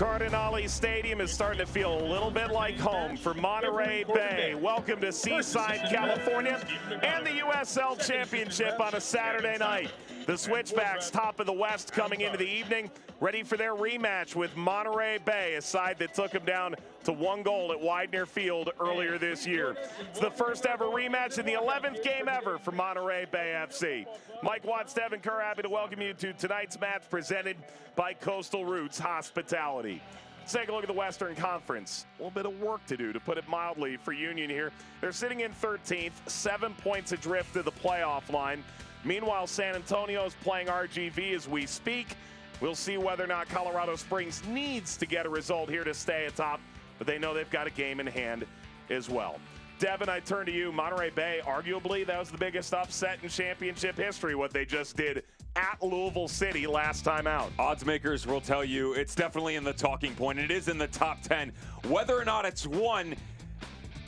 Cardinale Stadium is starting to feel a little bit like home for Monterey Bay. Welcome to Seaside, California, and the USL Championship on a Saturday night. The Switchbacks, top of the West, coming into the evening, ready for their rematch with Monterey Bay, a side that took them down to 1 goal at Widener Field earlier this year. It's the first ever rematch in the 11th game ever for Monterey Bay FC. Mike Watts, Devin Kerr, happy to welcome you to tonight's match presented by Coastal Roots Hospitality. Let's take a look at the Western Conference. A little bit of work to do, to put it mildly, for Union here. They're sitting in 13th, 7 points adrift to the playoff line. Meanwhile, San Antonio is playing RGV as we speak. We'll see whether or not Colorado Springs needs to get a result here to stay atop, but they know they've got a game in hand as well. Devin, I turn to you. Monterey Bay, arguably, that was the biggest upset in championship history, what they just did at Louisville City last time out. Odds makers will tell you it's definitely in the talking point. It is in the top 10. Whether or not it's won,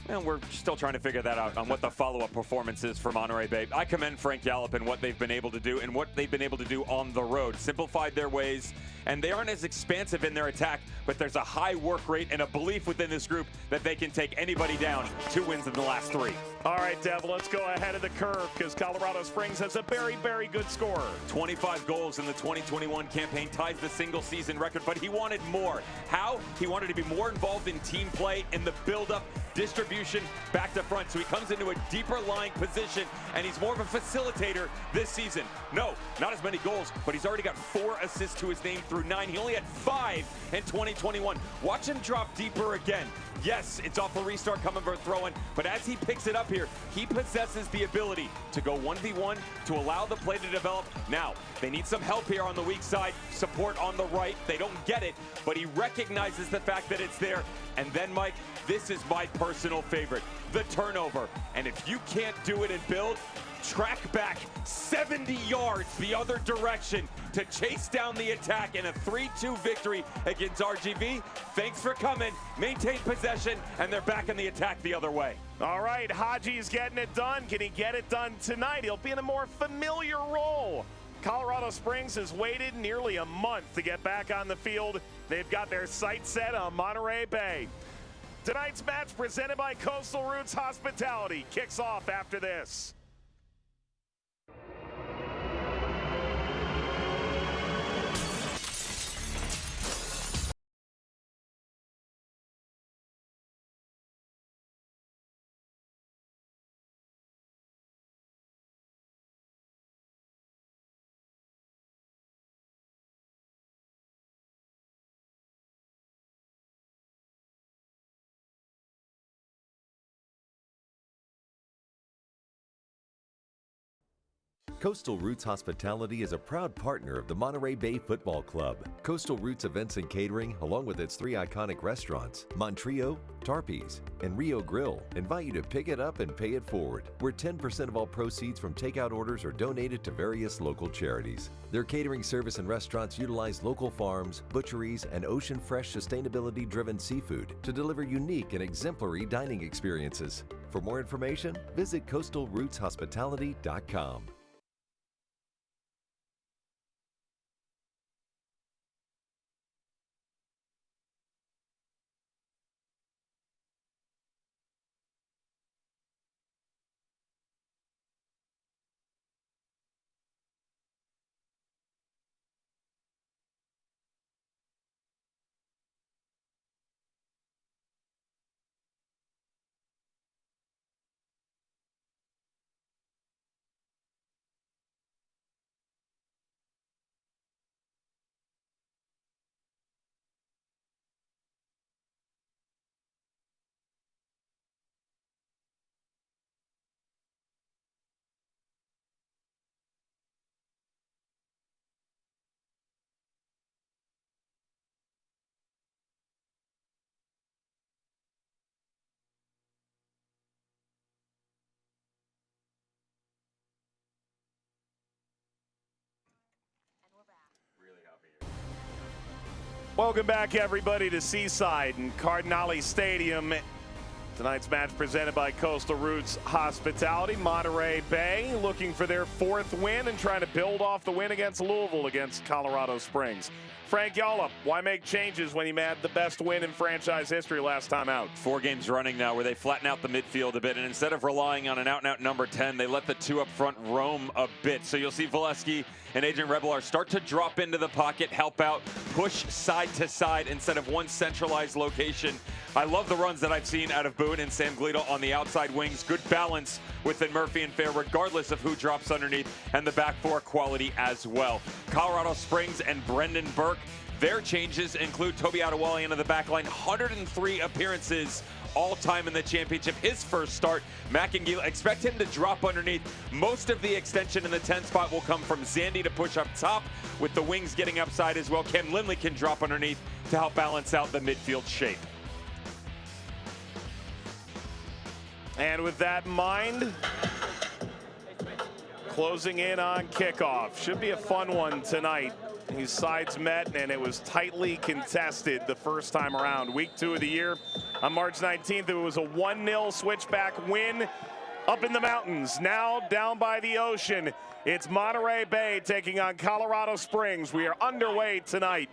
and we're still trying to figure that out on what the follow-up performance is for Monterey Bay. I commend Frank Yallop and what they've been able to do and what they've been able to do on the road. Simplified their ways, and they aren't as expansive in their attack, but there's a high work rate and a belief within this group that they can take anybody down. 2 wins in the last 3. All right, Dev, let's go ahead of the curve because Colorado Springs has a very, very good scorer. 25 goals in the 2021 campaign, ties the single-season record, but he wanted more. How? He wanted to be more involved in team play, in the build-up, distribution, back to front. So he comes into a deeper line position, and he's more of a facilitator this season. No, not as many goals, but he's already got 4 assists to his name through 9. He only had 5 in 2021. Watch him drop deeper again. Yes, it's off a restart coming for a throw-in, but as he picks it up here, he possesses the ability to go 1v1, to allow the play to develop. Now, they need some help here on the weak side, support on the right. They don't get it, but he recognizes the fact that it's there. And then, Mike, this is my personal favorite, the turnover. And if you can't do it and build, track back 70 yards the other direction to chase down the attack in a 3-2 victory against RGV. Thanks for coming. Maintain possession, and they're back in the attack the other way. All right, Haji's getting it done. Can he get it done tonight? He'll be in a more familiar role. Colorado Springs has waited nearly a month to get back on the field. They've got their sights set on Monterey Bay. Tonight's match presented by Coastal Roots Hospitality kicks off after this. Coastal Roots Hospitality is a proud partner of the Monterey Bay Football Club. Coastal Roots Events and Catering, along with its 3 iconic restaurants, Montreal, Tarpe's, and Rio Grill, invite you to pick it up and pay it forward, where 10% of all proceeds from takeout orders are donated to various local charities. Their catering service and restaurants utilize local farms, butcheries, and ocean-fresh, sustainability-driven seafood to deliver unique and exemplary dining experiences. For more information, visit coastalrootshospitality.com. Welcome back, everybody, to Seaside and Cardinale Stadium. Tonight's match presented by Coastal Roots Hospitality. Monterey Bay looking for their 4th win and trying to build off the win against Louisville against Colorado Springs. Frank Yallop, why make changes when you had the best win in franchise history last time out? 4 games running now where they flatten out the midfield a bit, and instead of relying on an out-and-out number 10, they let the 2 up front roam a bit. So you'll see Valesky and Adrian Rebelar start to drop into the pocket, help out, push side to side instead of one centralized location. I love the runs that I've seen out of Boone and Sam Glito on the outside wings. Good balance within Murphy and Fair, regardless of who drops underneath, and the back 4 quality as well. Colorado Springs and Brendan Burke, their changes include Toby Adewale into the back line, 103 appearances all-time in the championship. His first start, Makingila, expect him to drop underneath. Most of the extension in the 10 spot will come from Zandy to push up top, with the wings getting upside as well. Cam Lindley can drop underneath to help balance out the midfield shape. And with that in mind, closing in on kickoff. Should be a fun one tonight. These sides met, and it was tightly contested the first time around. Week 2 of the year. On March 19th, it was a 1-0 switchback win up in the mountains. Now down by the ocean, it's Monterey Bay taking on Colorado Springs. We are underway tonight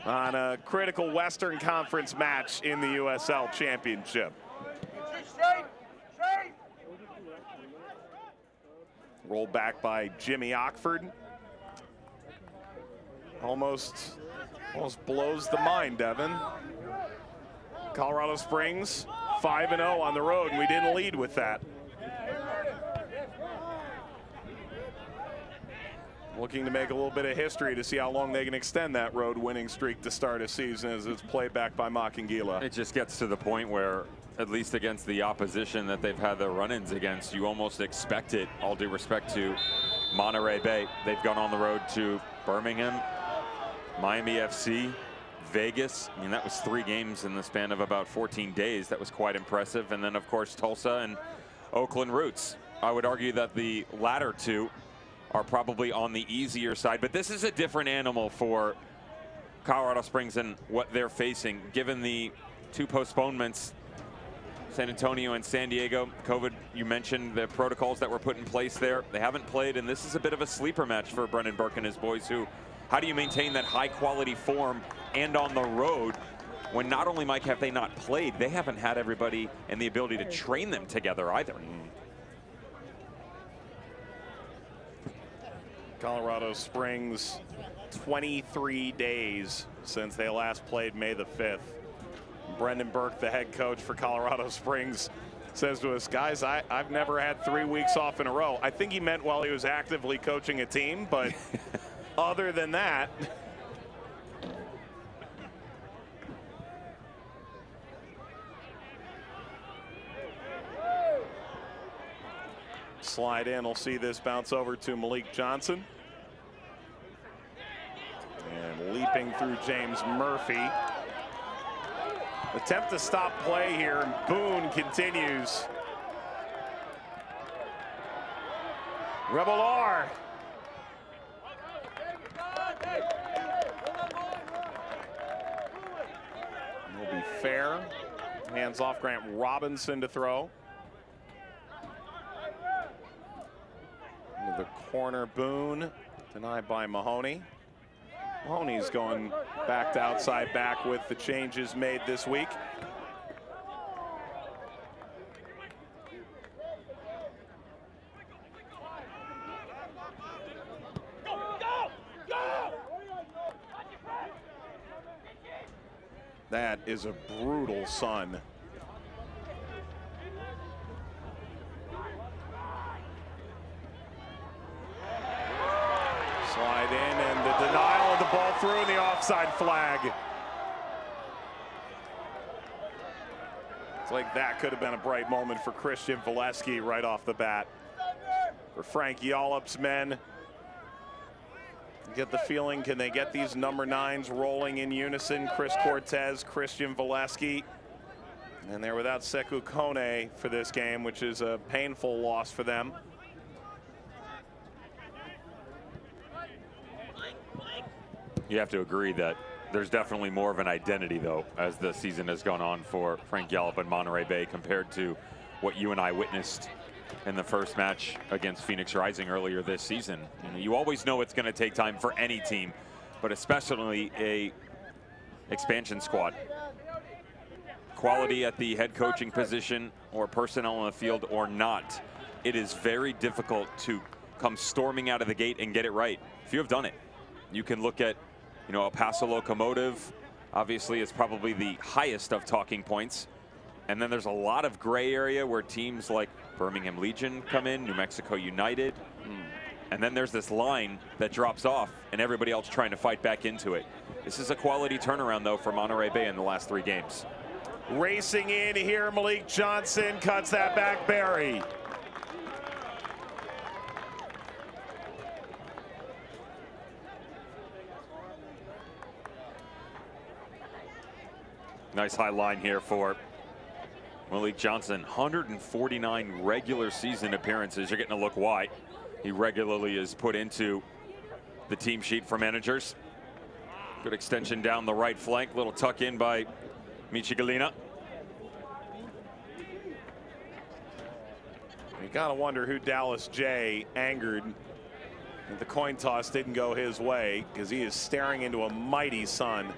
on a critical Western Conference match in the USL Championship. Rolled back by Jimmy Ockford. Almost blows the mind, Devin. Colorado Springs 5-0 on the road, and we didn't lead with that. Looking to make a little bit of history to see how long they can extend that road winning streak to start a season as it's played back by Makingila. It just gets to the point where, at least against the opposition that they've had their run-ins against, you almost expect it, all due respect to Monterey Bay. They've gone on the road to Birmingham, Miami FC, Vegas. I mean, that was 3 games in the span of about 14 days. That was quite impressive. And then, of course, Tulsa and Oakland Roots. I would argue that the latter 2 are probably on the easier side. But this is a different animal for Colorado Springs and what they're facing, given the 2 postponements. San Antonio and San Diego. COVID, you mentioned the protocols that were put in place there. They haven't played, and this is a bit of a sleeper match for Brendan Burke and his boys, who, how do you maintain that high quality form and on the road when not only, Mike, have they not played, they haven't had everybody and the ability to train them together either. Colorado Springs, 23 days since they last played May the 5th. Brendan Burke, the head coach for Colorado Springs, says to us, guys, I've never had 3 weeks off in a row. I think he meant while he was actively coaching a team, but other than that. Slide in, we'll see this bounce over to Malik Johnson. And leaping through James Murphy. Attempt to stop play here, and Boone continues. Rebelar. Will be fair. Hands off Grant Robinson to throw. Into the corner, Boone. Denied by Mahoney. Mahoney's going back to outside back with the changes made this week. That is a brutal sun. Slide in, and the denial of the ball through, and the offside flag. It's like that could have been a bright moment for Christian Valesky right off the bat. For Frank Yallop's men, get the feeling, can they get these number 9s rolling in unison? Chris Cortez, Christian Valesky. And they're without Sekou Kone for this game, which is a painful loss for them. You have to agree that There's definitely more of an identity, though, as the season has gone on for Frank Yallop and Monterey Bay compared to what you and I witnessed in the first match against Phoenix Rising earlier this season. You always know it's going to take time for any team, but especially a expansion squad. Quality at the head coaching position or personnel on the field or not, it is very difficult to come storming out of the gate and get it right. If you have done it, you can look at, El Paso Locomotive, obviously, is probably the highest of talking points. And then there's a lot of gray area where teams like Birmingham Legion come in, New Mexico United. And then there's this line that drops off and everybody else trying to fight back into it. This is a quality turnaround, though, for Monterey Bay in the last 3 games. Racing in here, Malik Johnson cuts that back, Barry. Nice high line here for Malik Johnson. 149 regular season appearances. You're getting a look why. He regularly is put into the team sheet for managers. Good extension down the right flank. Little tuck in by Michi Galina. You gotta wonder who Dallas J angered that the coin toss didn't go his way, because he is staring into a mighty sun.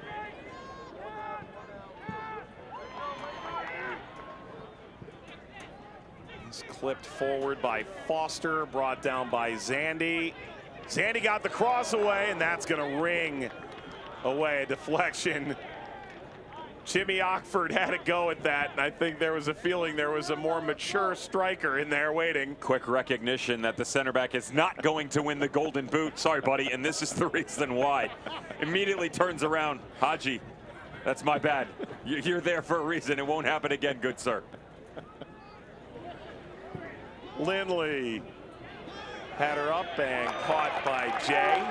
He's clipped forward by Foster, brought down by Zandy. Zandy got the cross away, and that's gonna ring away a deflection. Jimmy Ockford had a go at that, and I think there was a feeling there was a more mature striker in there waiting. Quick recognition that the center back is not going to win the golden boot. Sorry, buddy, and this is the reason why. Immediately turns around. Haji, that's my bad. You're there for a reason. It won't happen again, good sir. Lindley had her up and caught by Jay.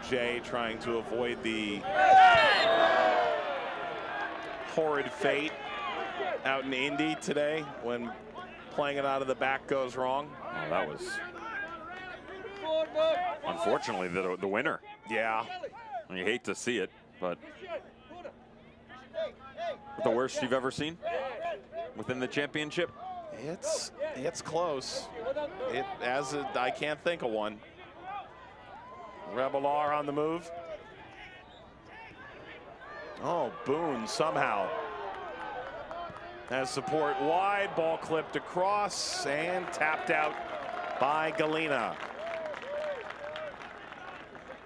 Jay trying to avoid the horrid fate out in Indy today when playing it out of the back goes wrong. Oh, that was unfortunately the winner. Yeah. You hate to see it, but the worst you've ever seen within the championship? It's close. I can't think of one. Rebel R on the move. Oh, Boone somehow has support wide. Ball clipped across and tapped out by Galina.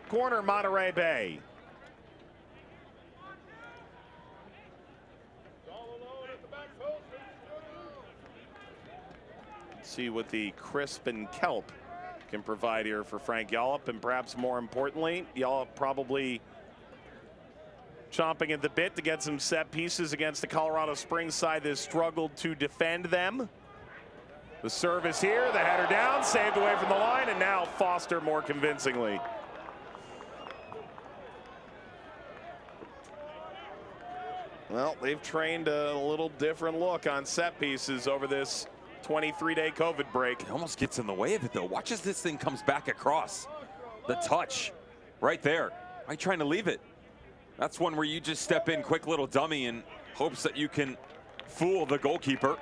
Corner, Monterey Bay. See what the crisp and kelp can provide here for Frank Yallop, and perhaps more importantly, Yallop probably chomping at the bit to get some set pieces against the Colorado Springs side that struggled to defend them. The service here, the header down, saved away from the line, and now Foster more convincingly. Well, they've trained a little different look on set pieces over this 23-day COVID break. It almost gets in the way of it, though. Watch as this thing comes back across. The touch right there. Why are you trying to leave it? That's one where you just step in, quick little dummy, in hopes that you can fool the goalkeeper.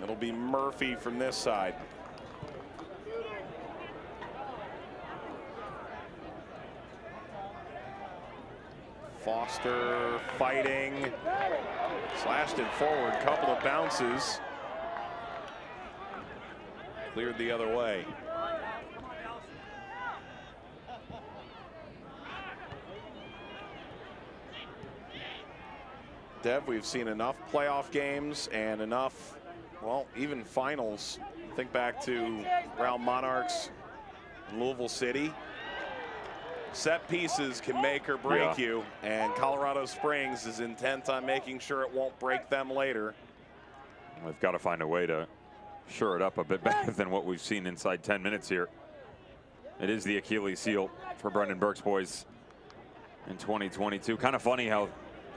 It'll be Murphy from this side. Foster fighting, slashed it forward, couple of bounces, cleared the other way. Dev, we've seen enough playoff games and enough, well, even finals. Think back to Brown Monarchs in Louisville City. Set pieces can make or break you, and Colorado Springs is intent on making sure it won't break them later. They've got to find a way to shore it up a bit better than what we've seen inside 10 minutes here. It is the Achilles heel for Brendan Burke's boys in 2022. Kind of funny how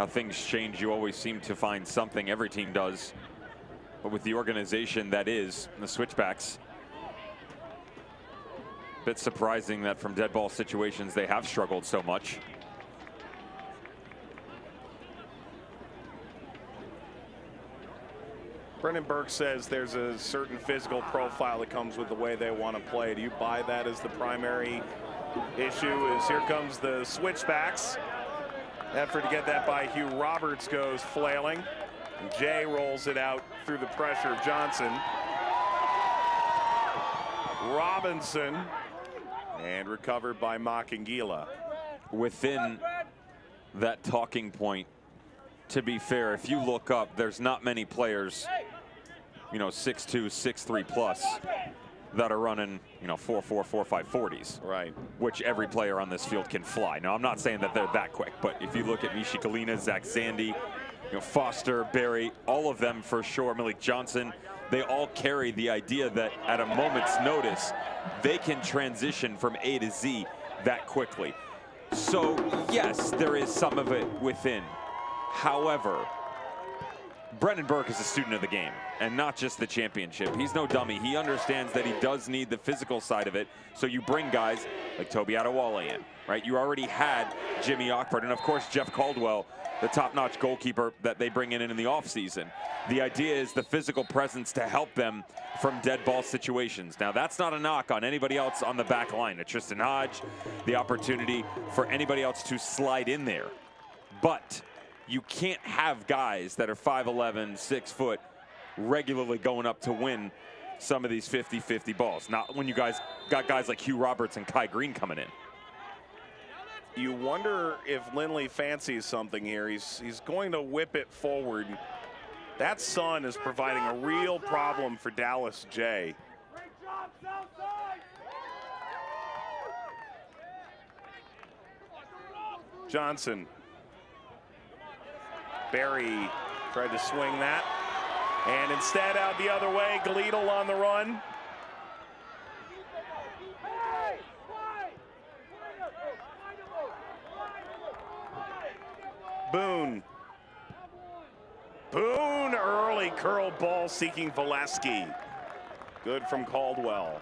things change. You always seem to find something. Every team does. But with the organization that is the Switchbacks, bit surprising that from dead ball situations they have struggled so much. Brendan Burke says there's a certain physical profile that comes with the way they want to play. Do you buy that as the primary issue? As here comes the Switchbacks. Effort to get that by Hugh Roberts goes flailing. And Jay rolls it out through the pressure of Johnson. Robinson. And recovered by Makangila. Within that talking point, to be fair, if you look up, there's not many players, you know, 6'2", 6'3" plus that are running, you know, 4.4, 4.5 40s. Right. Which every player on this field can fly. Now, I'm not saying that they're that quick, but if you look at Mishi Kalina, Zach Zandy, you know, Foster, Barry, all of them for sure, Malik Johnson, they all carry the idea that at a moment's notice, they can transition from A to Z that quickly. So, yes, there is some of it within. However, Brendan Burke is a student of the game, and not just the championship. He's no dummy. He understands that he does need the physical side of it, so you bring guys like Toby Adewale in, right? You already had Jimmy Ockford, and of course, Jeff Caldwell, the top-notch goalkeeper that they bring in the offseason. The idea is the physical presence to help them from dead ball situations. Now, that's not a knock on anybody else on the back line. Tristan Hodge, the opportunity for anybody else to slide in there. But you can't have guys that are 5'11", 6 foot, regularly going up to win some of these 50-50 balls. Not when you guys got guys like Hugh Roberts and Kai Green coming in. You wonder if Lindley fancies something here. He's going to whip it forward. That sun is providing a real problem for Dallas J. Johnson. Barry tried to swing that. And instead out the other way, Gleedle on the run. Boone. Boone, early curl ball seeking Valesky. Good from Caldwell.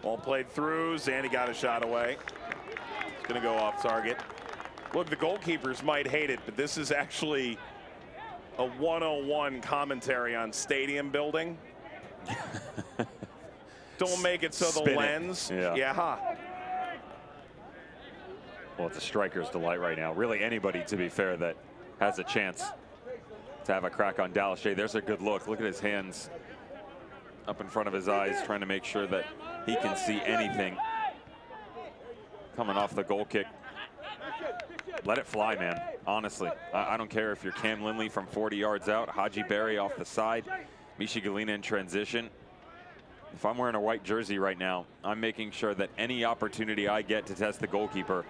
Ball played through. Zandy got a shot away. It's going to go off target. Look, the goalkeepers might hate it, but this is actually a 101 commentary on stadium building. Don't make it so the lens. Yeah. Well, it's a striker's delight right now. Really anybody, to be fair, that has a chance to have a crack on Dallas J. There's a good look. Look at his hands up in front of his eyes, trying to make sure that he can see anything coming off the goal kick. Let it fly, man. Honestly, I don't care if you're Cam Lindley from 40 yards out, Haji Berry off the side, Mishi Galina in transition. If I'm wearing a white jersey right now, I'm making sure that any opportunity I get to test the goalkeeper,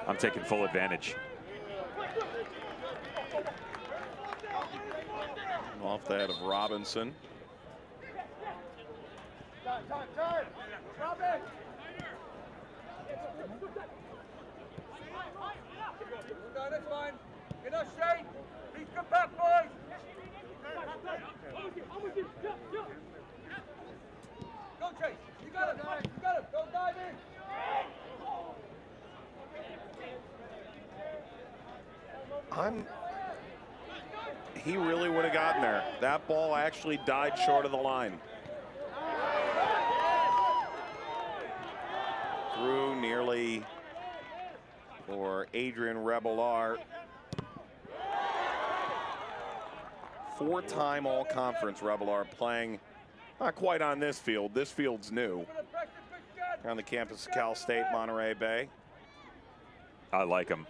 I'm taking full advantage. Off the head of Robinson. That's fine. Get us straight. Please come back, boys. Go, Chase. You got it. You got it. Go dive in. He really would have gotten there. That ball actually died short of the line. Through nearly for Adrian Rebelar. Four-time all-conference Rebelar, playing Not quite on this field. This field's new. On the campus of Cal State, Monterey Bay. I like him,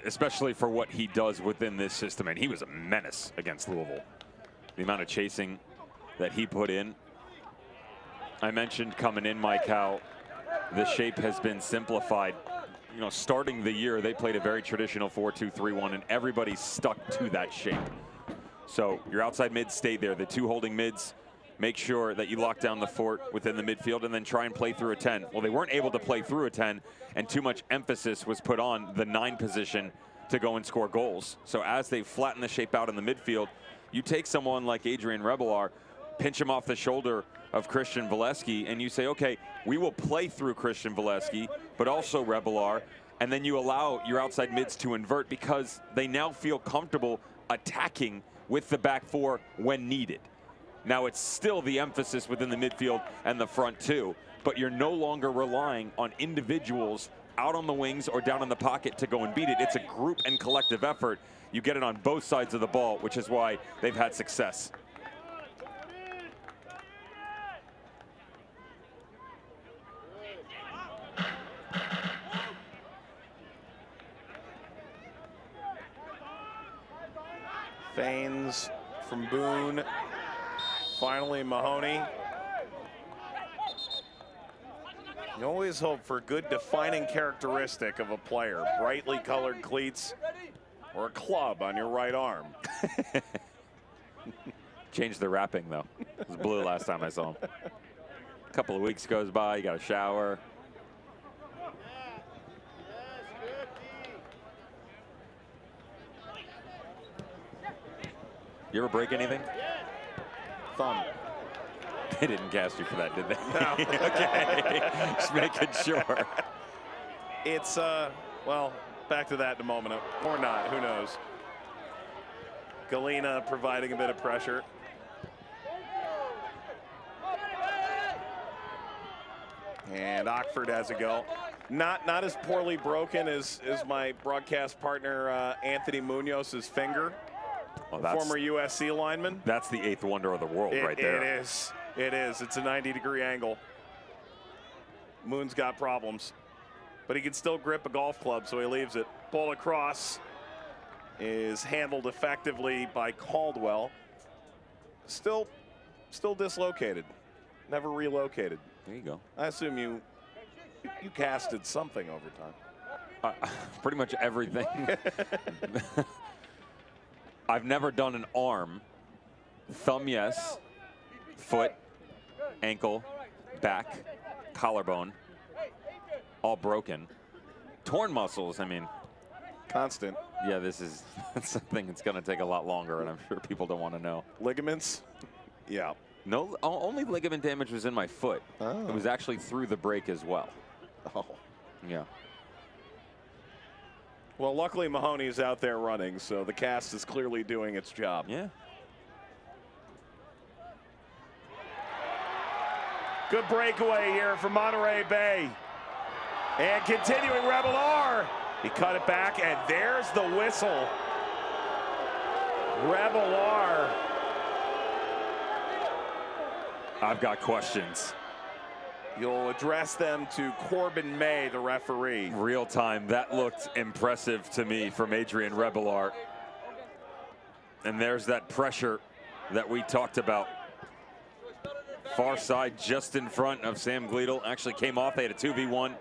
especially for what he does within this system. And he was a menace against Louisville. The amount of chasing that he put in. I mentioned coming in, Mike, how the shape has been simplified. You know, starting the year, they played a very traditional 4-2-3-1, and everybody stuck to that shape. So your outside mids stay there. The two holding mids, make sure that you lock down the fort within the midfield and then try and play through a 10. Well, they weren't able to play through a 10, and too much emphasis was put on the 9 position to go and score goals. So as they flatten the shape out in the midfield, you take someone like Adrian Rebelar, pinch him off the shoulder of Christian Valesky, and you say, okay, we will play through Christian Valesky, but also Rebelar, and then you allow your outside mids to invert because they now feel comfortable attacking with the back four when needed. Now it's still the emphasis within the midfield and the front two, but you're no longer relying on individuals out on the wings or down in the pocket to go and beat it. It's a group and collective effort. You get it on both sides of the ball, which is why they've had success. Feigns from Boone. Finally, Mahoney. You always hope for a good defining characteristic of a player. Brightly colored cleats or a club on your right arm. Changed the wrapping, though. It was blue last time I saw him. A couple of weeks goes by, you got a shower. You ever break anything? Thumb. They didn't cast you for that, did they? No. Okay, just making sure. It's, well, back to that in a moment, or not, who knows. Galena providing a bit of pressure. And Ockford has a go. Not as poorly broken as my broadcast partner Anthony Munoz's finger. Well, Former USC lineman. That's the 8th wonder of the world right there. It is. It is. It's a 90-degree angle. Moon's got problems, but he can still grip a golf club, so he leaves it. Ball across is handled effectively by Caldwell. Still dislocated. Never relocated. There you go. I assume you casted something over time. Pretty much everything. I've never done an arm. Thumb, yes. Foot, ankle, back, collarbone, all broken. Torn muscles, I mean. Constant. Yeah, this is something that's going to take a lot longer, and I'm sure people don't want to know. Ligaments? Yeah. No, only ligament damage was in my foot. Oh. It was actually through the break as well. Oh. Yeah. Well, luckily Mahoney's out there running, so the cast is clearly doing its job. Yeah. Good breakaway here from Monterey Bay. And continuing Rebelar. He cut it back, and there's the whistle. Rebelar. I've got questions. You'll address them to Corbin May, the referee. Real time, that looked impressive to me from Adrian Rebelar. And there's that pressure that we talked about. Far side just in front of Sam Gleadle. Actually came off, they had a 2v1.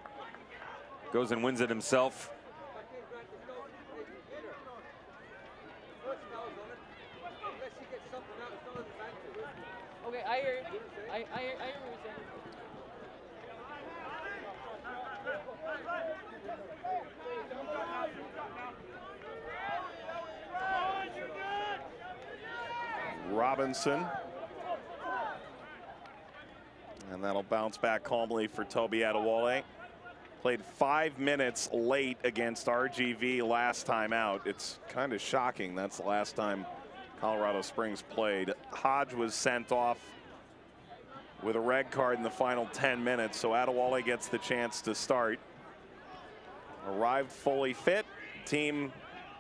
Goes and wins it himself. Okay, I hear you. I hear what you're saying. Robinson. And that'll bounce back calmly for Toby Adewale. Played 5 minutes late against RGV last time out. It's kind of shocking. That's the last time Colorado Springs played. Hodge was sent off with a red card in the final 10 minutes, so Adewale gets the chance to start. Arrived fully fit. Team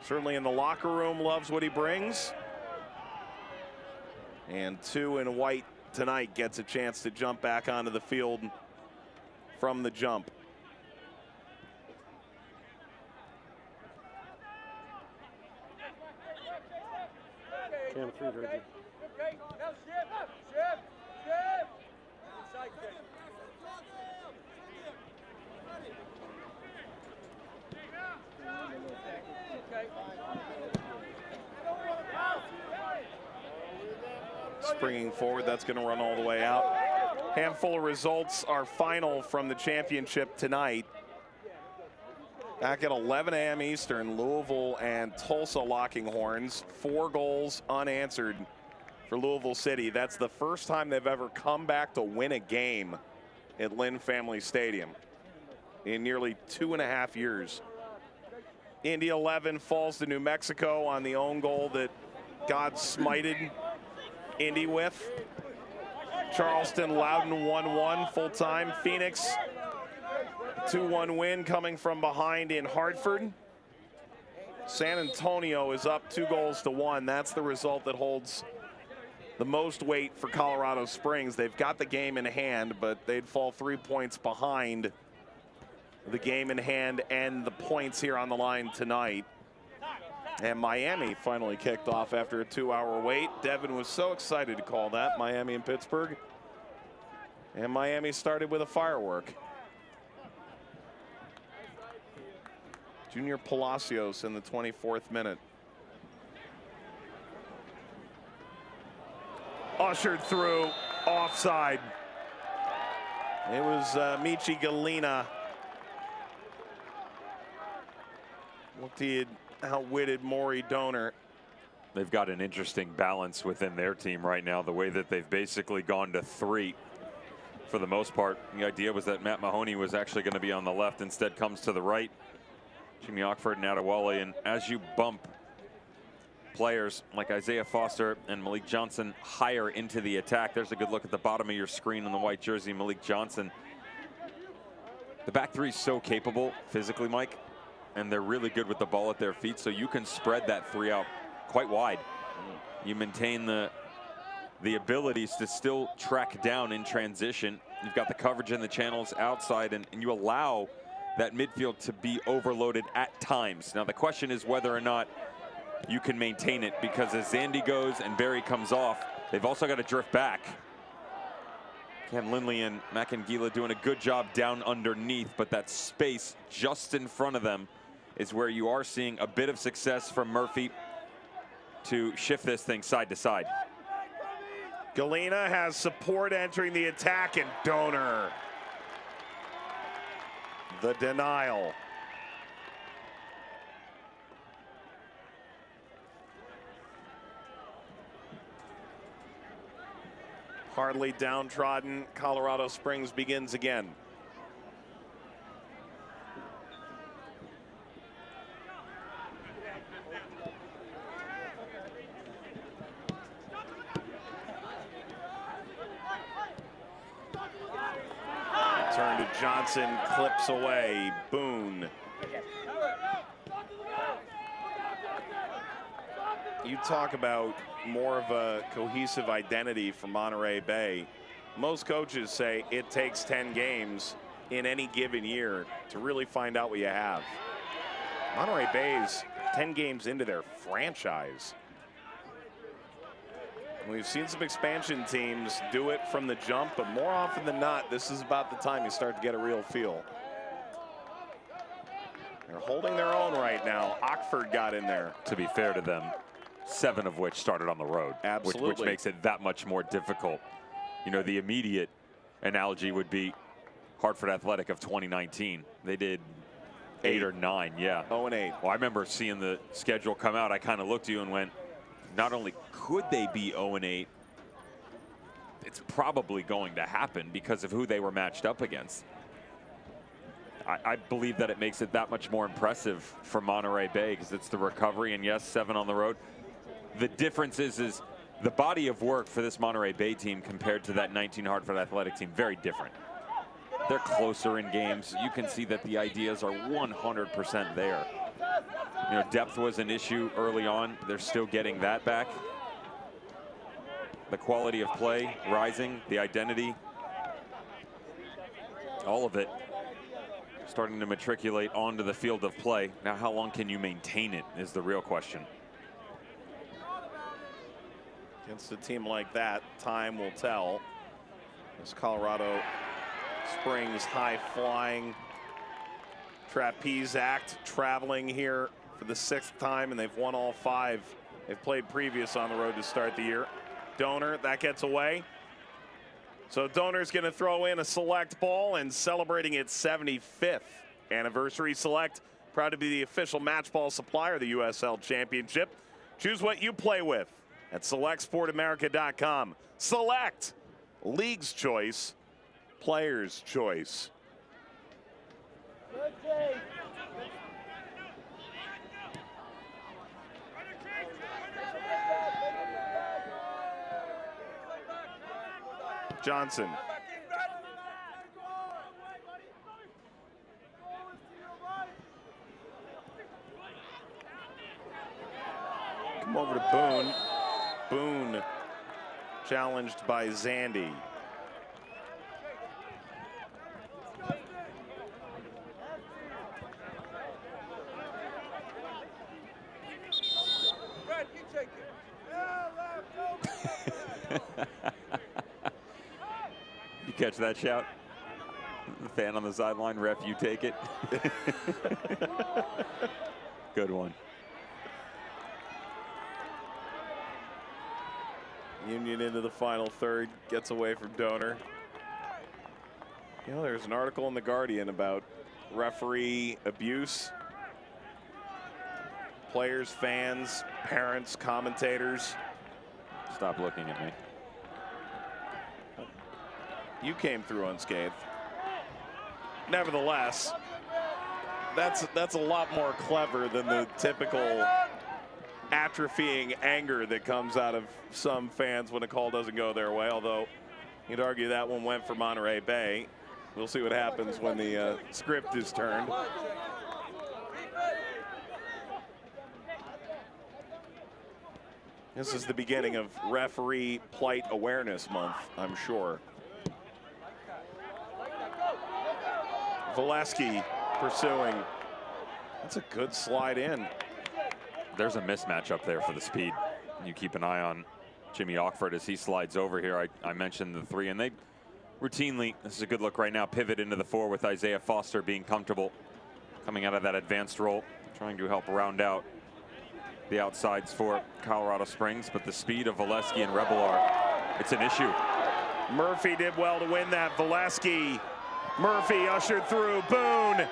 certainly in the locker room loves what he brings. And 2 in white tonight gets a chance to jump back onto the field from the jump. Cam 3, Reggie. Okay, now shift. Inside kick. Springing forward, that's going to run all the way out. Handful of results are final from the championship tonight. Back at 11 a.m. Eastern, Louisville and Tulsa locking horns. 4 goals unanswered for Louisville City. That's the first time they've ever come back to win a game at Lynn Family Stadium in nearly 2.5 years. Indy 11 falls to New Mexico on the own goal that God smited Indy with. Charleston, Loudon 1-1 full time. Phoenix 2-1 win coming from behind in Hartford. San Antonio is up 2-1. That's the result that holds the most weight for Colorado Springs. They've got the game in hand, but they'd fall 3 points behind the game in hand and the points here on the line tonight. And Miami finally kicked off after a 2-hour wait. Devin was so excited to call that, Miami and Pittsburgh. And Miami started with a firework. Junior Palacios in the 24th minute. Ushered through, offside. It was Michi Galina. Looked he had outwitted Maury Donor. They've got an interesting balance within their team right now, the way that they've basically gone to 3 for the most part. The idea was that Matt Mahoney was actually going to be on the left, instead comes to the right. Jimmy Ockford and Adewale, and as you bump players like Isaiah Foster and Malik Johnson higher into the attack, there's a good look at the bottom of your screen on the white jersey, Malik Johnson. The back 3 is so capable physically, Mike, and they're really good with the ball at their feet, so you can spread that 3 out quite wide. You maintain the abilities to still track down in transition. You've got the coverage in the channels outside, and you allow that midfield to be overloaded at times. Now the question is whether or not you can maintain it, because as Zandy goes and Barry comes off, they've also got to drift back. Cam Lindley and Macangila doing a good job down underneath, but that space just in front of them is where you are seeing a bit of success from Murphy to shift this thing side to side. Galina has support entering the attack, and Donor. The denial. Hardly downtrodden, Colorado Springs begins again. Turn to Johnson, clips away, Boone. You talk about more of a cohesive identity for Monterey Bay. Most coaches say it takes 10 games in any given year to really find out what you have. Monterey Bay's 10 games into their franchise. We've seen some expansion teams do it from the jump, but more often than not, this is about the time you start to get a real feel. They're holding their own right now. Ockford got in there. To be fair to them, 7 of which started on the road. Absolutely. Which makes it that much more difficult. You know, the immediate analogy would be Hartford Athletic of 2019. They did 8 or 9, yeah. 0-8. Well, I remember seeing the schedule come out. I kind of looked at you and went, not only could they be 0-8, it's probably going to happen because of who they were matched up against. I believe that it makes it that much more impressive for Monterey Bay because it's the recovery, and yes, 7 on the road. The difference is the body of work for this Monterey Bay team compared to that 19 Hartford Athletic team, very different. They're closer in games. You can see that the ideas are 100% there. You know, depth was an issue early on. They're still getting that back. the quality of play rising, the identity, all of it starting to matriculate onto the field of play. Now, how long can you maintain it is the real question. Against a team like that, time will tell. This Colorado Springs high-flying trapeze act traveling here for the 6th time, and they've won all 5 they've played previous on the road to start the year. Donor, that gets away. So Donor's going to throw in a select ball and celebrating its 75th anniversary. Select, proud to be the official match ball supplier of the USL Championship. Choose what you play with at selectsportamerica.com. Select, league's choice, player's choice. Johnson. Come over to Boone. Boone challenged by Zandy. You catch that shout? The fan on the sideline, ref, you take it. Good one. Union into the final third, gets away from Donor. You know, there's an article in The Guardian about referee abuse. Players, fans, parents, commentators. Stop looking at me. You came through unscathed. Nevertheless, that's a lot more clever than the typical atrophying anger that comes out of some fans when a call doesn't go their way, although you'd argue that one went for Monterey Bay. We'll see what happens when the script is turned. This is the beginning of Referee Plight Awareness Month, I'm sure. Valesky pursuing. That's a good slide in. There's a mismatch up there for the speed. You keep an eye on Jimmy Ockford as he slides over here. I mentioned the 3, and they routinely, this is a good look right now, pivot into the 4 with Isaiah Foster being comfortable coming out of that advanced role, trying to help round out the outsides for Colorado Springs. But the speed of Valesky and Rebelar, it's an issue. Murphy did well to win that. Valesky, Murphy ushered through. Boone.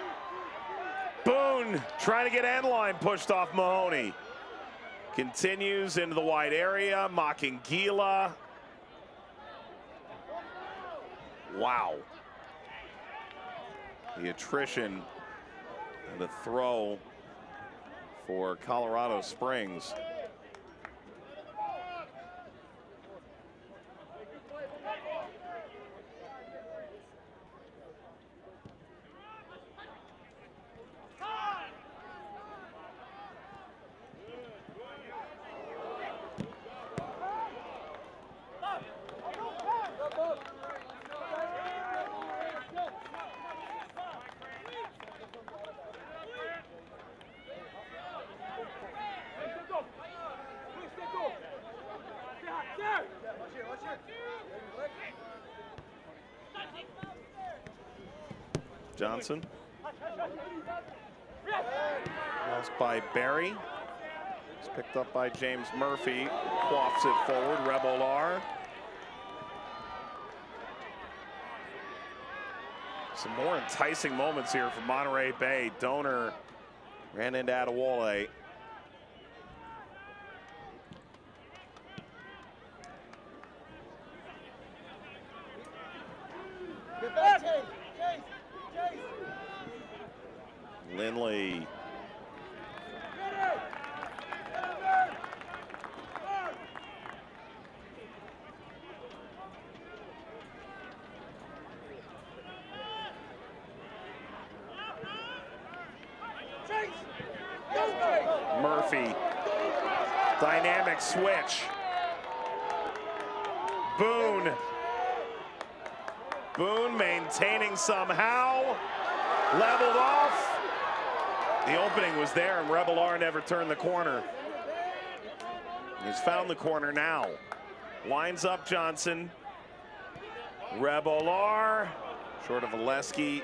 Boone trying to get end line pushed off Mahoney. Continues into the wide area, mocking Gila. Wow. The attrition and the throw for Colorado Springs. Johnson. Lost by Barry. It's picked up by James Murphy. Quaffs it forward. Rebelar. Some more enticing moments here for Monterey Bay. Donor ran into Adewale. Lindley. Murphy. Dynamic switch. Boone. Boone maintaining somehow. Leveled off. The opening was there, and Revelar never turned the corner. He's found the corner now. Lines up Johnson. Revelar, short of Valesky.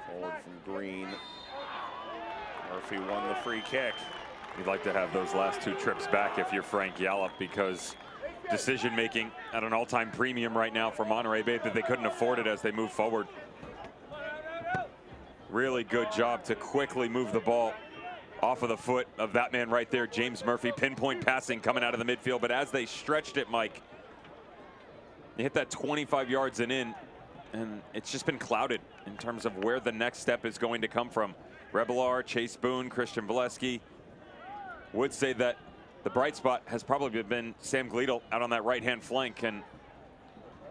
Forward from Green. Murphy won the free kick. You'd like to have those last 2 trips back if you're Frank Yallop, because decision making at an all-time premium right now for Monterey Bay, that they couldn't afford it as they move forward. Really good job to quickly move the ball off of the foot of that man right there, James Murphy. Pinpoint passing coming out of the midfield, but as they stretched it, Mike, they hit that 25 yards and in, and it's just been clouded in terms of where the next step is going to come from. Revelar, Chase Boone, Christian Valesky. Would say that the bright spot has probably been Sam Gleadle out on that right-hand flank, and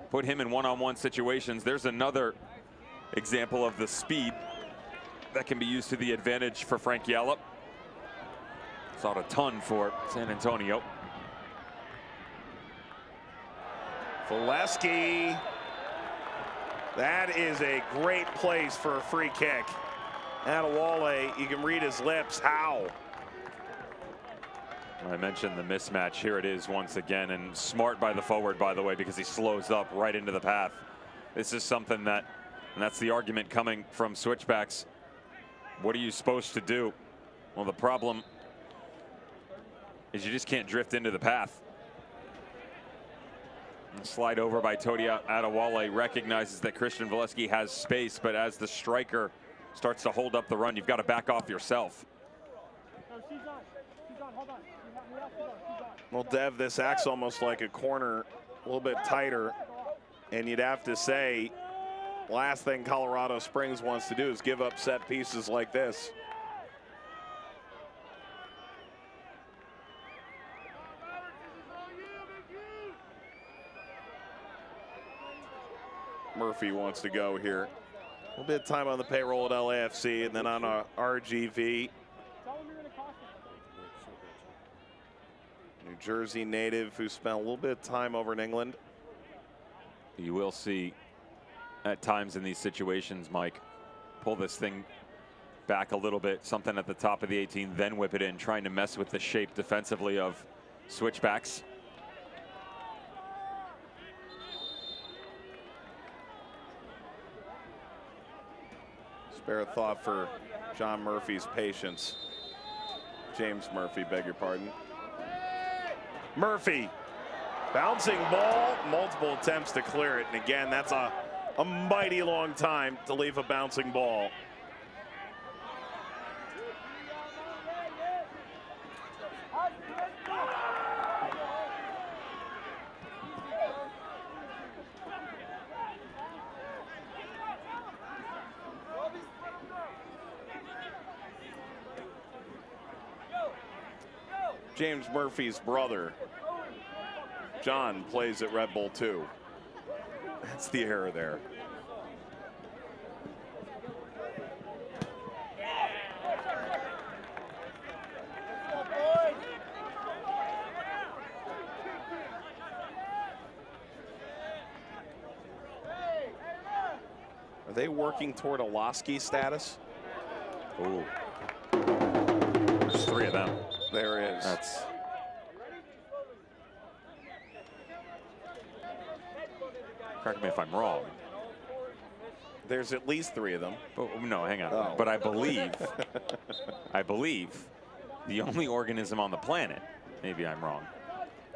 put him in one-on-one situations. There's another example of the speed that can be used to the advantage for Frank Yallop. Saw a ton for San Antonio. Valesky. That is a great place for a free kick. Adewale, you can read his lips. How? I mentioned the mismatch. Here it is once again, and smart by the forward, by the way, because he slows up right into the path. This is something that, and that's the argument coming from Switchbacks. What are you supposed to do? Well, the problem is you just can't drift into the path. And slide over by Todi Adewale, recognizes that Christian Valesky has space, but as the striker starts to hold up the run, you've got to back off yourself. Well, Dev, this acts almost like a corner, a little bit tighter. And you'd have to say, last thing Colorado Springs wants to do is give up set pieces like this. Murphy wants to go here. A little bit of time on the payroll at LAFC and then on a RGV. New Jersey native who spent a little bit of time over in England. You will see at times in these situations, Mike, pull this thing back a little bit, something at the top of the 18, then whip it in, trying to mess with the shape defensively of Switchbacks. Spare a thought for John Murphy's patience. James Murphy, beg your pardon. Murphy, bouncing ball, multiple attempts to clear it. And again, that's a mighty long time to leave a bouncing ball. James Murphy's brother, John, plays at Red Bull too. That's the error there. Are they working toward a Losky status? Ooh. There's 3 of them. There is. That's correct me if I'm wrong. There's at least 3 of them. Oh, no, hang on. Oh. But I believe the only organism on the planet, maybe I'm wrong,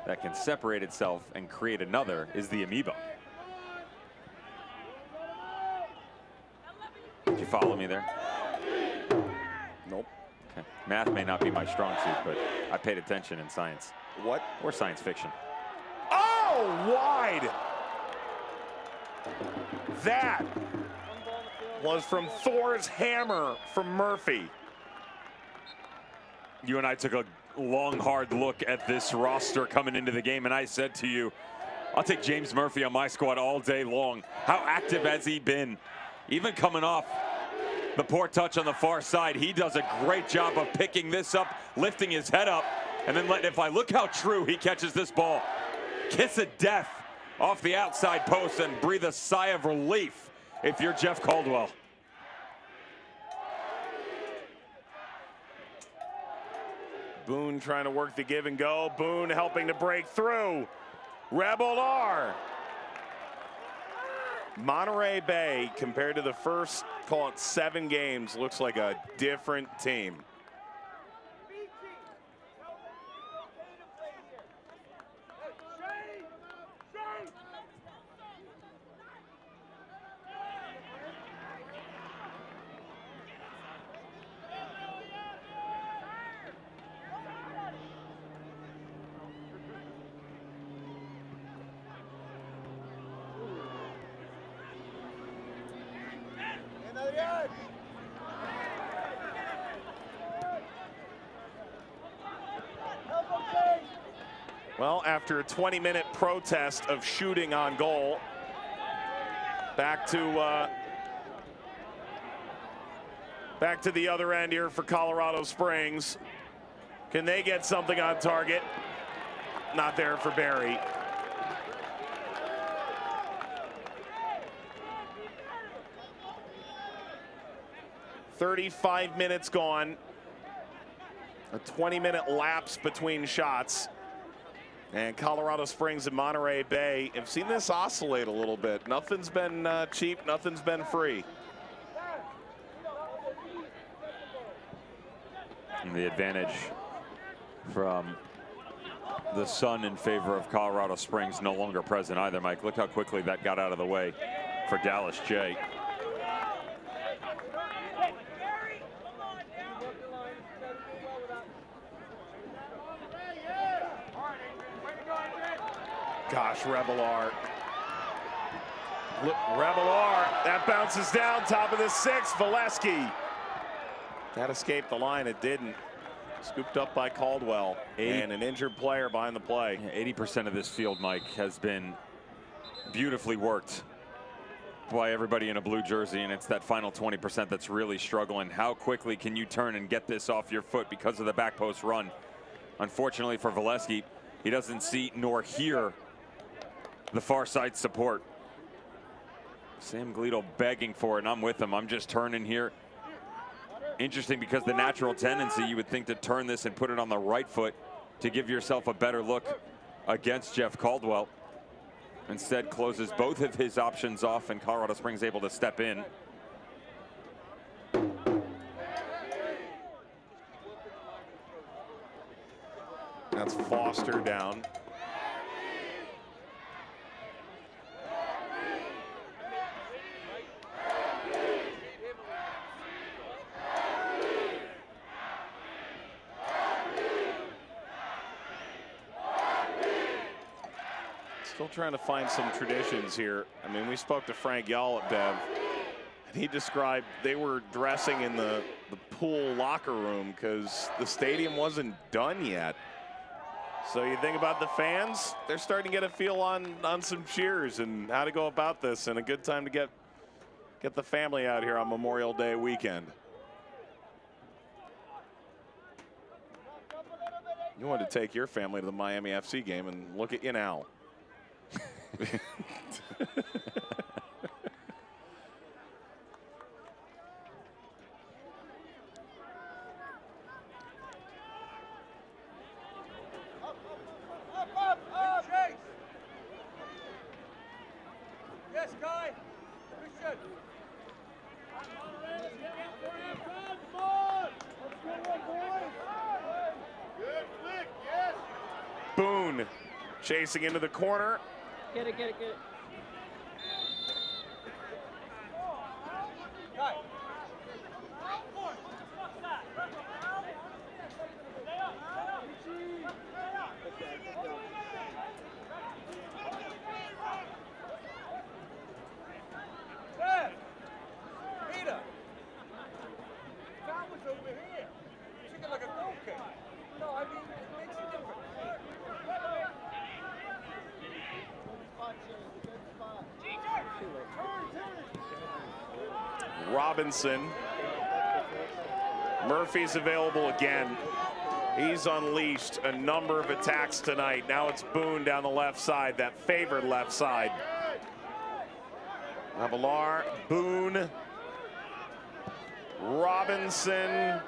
that can separate itself and create another is the amoeba. Did you follow me there? Nope. Okay. Math may not be my strong suit, but I paid attention in science. What? Or science fiction. Oh, wide. That was from Thor's hammer from Murphy. You and I took a long, hard look at this roster coming into the game, and I said to you, I'll take James Murphy on my squad all day long. How active has he been? Even coming off the poor touch on the far side, he does a great job of picking this up, lifting his head up, and then letting it fly. Look how true he catches this ball. Kiss of death off the outside post, and breathe a sigh of relief if you're Jeff Caldwell. Boone trying to work the give and go. Boone helping to break through. Rebel R. Monterey Bay, compared to the first, call it 7 games, looks like a different team. Well, after a 20-minute protest of shooting on goal, back to the other end here for Colorado Springs. Can they get something on target? Not there for Barry. "35 minutes gone. A 20-minute lapse between shots. And Colorado Springs and Monterey Bay have seen this oscillate a little bit. Nothing's been cheap, nothing's been free. And the advantage from the sun in favor of Colorado Springs no longer present either, Mike. Look how quickly that got out of the way for Dallas J. Gosh, Rebel R. Look, Rebel R, that bounces down, top of the 6th, Valesky. That escaped the line, it didn't. Scooped up by Caldwell, and an injured player behind the play. 80% of this field, Mike, has been beautifully worked by everybody in a blue jersey, and it's that final 20% that's really struggling. How quickly can you turn and get this off your foot because of the back post run? Unfortunately for Valesky, he doesn't see nor hear the far side support. Sam Glito begging for it, and I'm with him. I'm just turning here. Interesting, because the natural tendency, you would think, to turn this and put it on the right foot to give yourself a better look against Jeff Caldwell. Instead, closes both of his options off, and Colorado Springs able to step in. That's Foster down. Still trying to find some traditions here. I mean, we spoke to Frank Yall at Bev, and he described they were dressing in the pool locker room because the stadium wasn't done yet. So you think about the fans, they're starting to get a feel on some cheers and how to go about this, and a good time to get the family out here on Memorial Day weekend. You wanted to take your family to the Miami FC game, and look at you now. Yes, Guy. Christian. Boone chasing into the corner. Get it, get it, get it. Guy. There. Peter. That was over here. Treat it like a goal kick. No, I mean, it makes a difference. Robinson. Murphy's available again. He's unleashed a number of attacks tonight. Now it's Boone down the left side, that favored left side. Avalar, Boone, Robinson,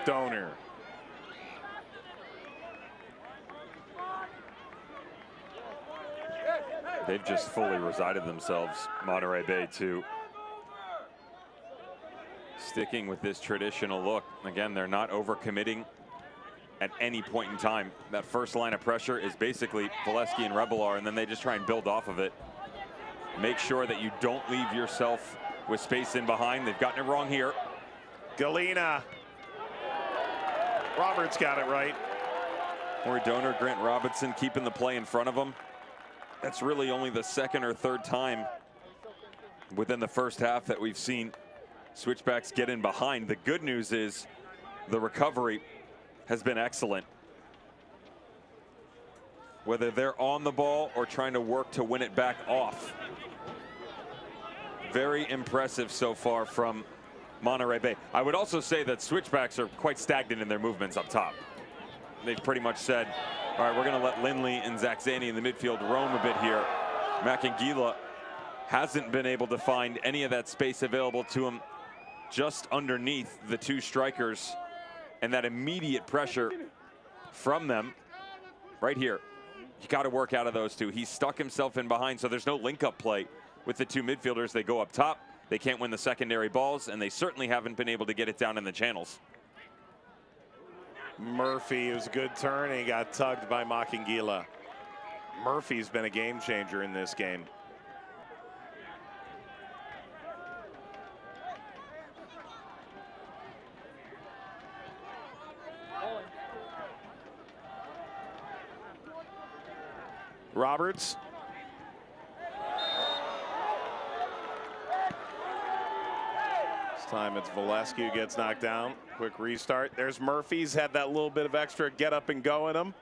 Donor. They've just fully resided themselves, Monterey Bay, to sticking with this traditional look. Again, they're not overcommitting at any point in time. That first line of pressure is basically Valesky and Rebelar, and then they just try and build off of it. Make sure that you don't leave yourself with space in behind. They've gotten it wrong here. Galena. Roberts got it right. Or Donor, Grant Robinson keeping the play in front of them. That's really only the second or third time within the first half that we've seen Switchbacks get in behind. The good news is the recovery has been excellent. Whether they're on the ball or trying to work to win it back off. Very impressive so far from Monterey Bay. I would also say that Switchbacks are quite stagnant in their movements up top. They've pretty much said, all right, we're going to let Lindley and Zach Zaney in the midfield roam a bit here. Makangila hasn't been able to find any of that space available to him just underneath the two strikers, and that immediate pressure from them right here. You got to work out of those two. He's stuck himself in behind, so there's no link-up play with the two midfielders. They go up top. They can't win the secondary balls, and they certainly haven't been able to get it down in the channels. Murphy, it was a good turn, and he got tugged by Makangila. Murphy's been a game changer in this game. Roberts. This time it's Valesky who gets knocked down. Quick restart. There's Murphy's had that little bit of extra get up and go in him.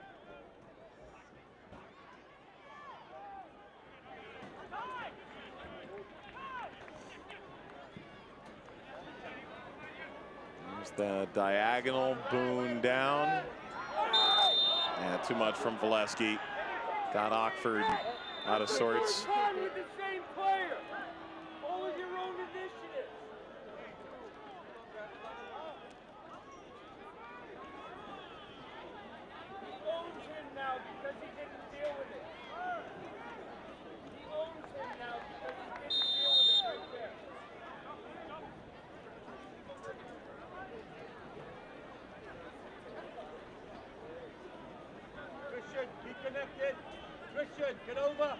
There's the diagonal, Boone down. Yeah, too much from Valesky. Got Ockford out of sorts. Connected. Christian, get over.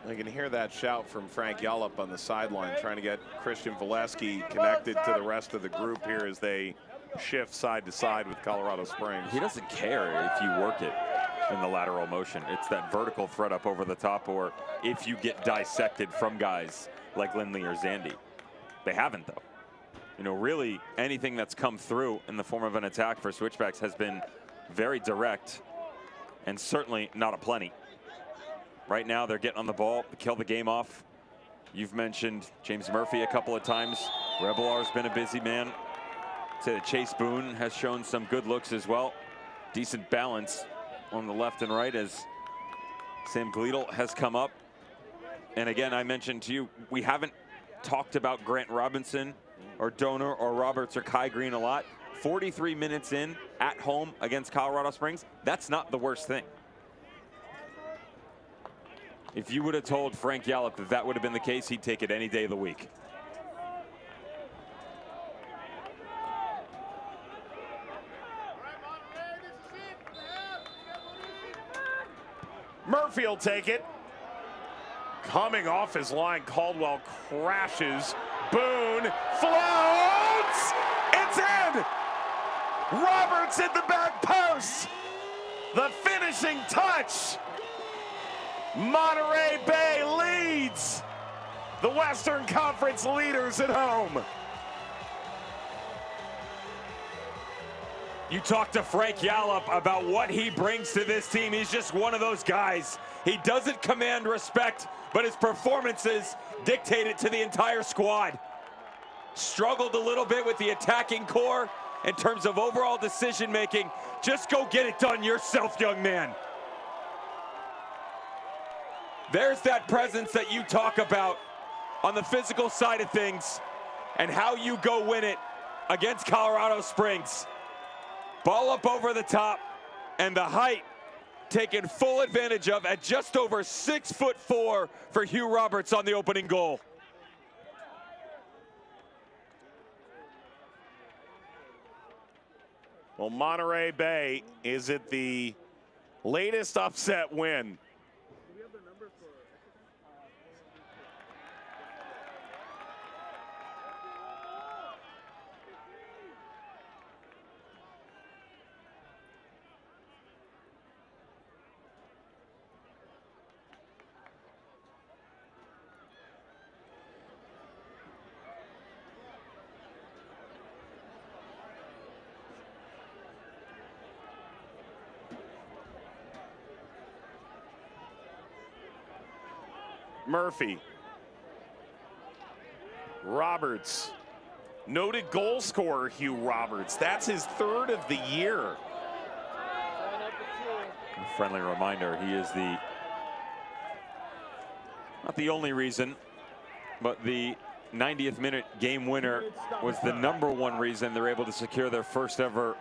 I can hear that shout from Frank Yallop on the sideline, trying to get Christian Valesky connected to the rest of the group here as they shift side to side with Colorado Springs. He doesn't care if you work it in the lateral motion. It's that vertical threat up over the top, or if you get dissected from guys like Lindley or Zandy. They haven't, though. You know, really anything that's come through in the form of an attack for Switchbacks has been very direct and certainly not a plenty. Right now they're getting on the ball to kill the game off. You've mentioned James Murphy a couple of times. Rebelar's been a busy man. I'd say that Chase Boone has shown some good looks as well. Decent balance on the left and right as Sam Gleedle has come up. And again, I mentioned to you, we haven't talked about Grant Robinson or Donor or Roberts or Kai Green a lot. 43 minutes in at home against Colorado Springs, that's not the worst thing. If you would have told Frank Yallop that that would have been the case, he'd take it any day of the week. Murphy will take it. Coming off his line, Caldwell crashes. Boone floats. It's in. Roberts at the back post. The finishing touch. Monterey Bay leads. The Western Conference leaders at home. You talk to Frank Yallop about what he brings to this team. He's just one of those guys. He doesn't command respect, but his performances dictate it to the entire squad. Struggled a little bit with the attacking core in terms of overall decision making. Just go get it done yourself, young man. There's that presence that you talk about on the physical side of things and how you go win it against Colorado Springs. Ball up over the top, and the height taken full advantage of at just over 6'4" for Hugh Roberts on the opening goal. Well, Monterey Bay, is it the latest upset win? Murphy. Roberts. Noted goal scorer Hugh Roberts. That's his 3rd of the year. A friendly reminder, he is not the only reason, but the 90th minute game winner was the #1 reason they're able to secure their first ever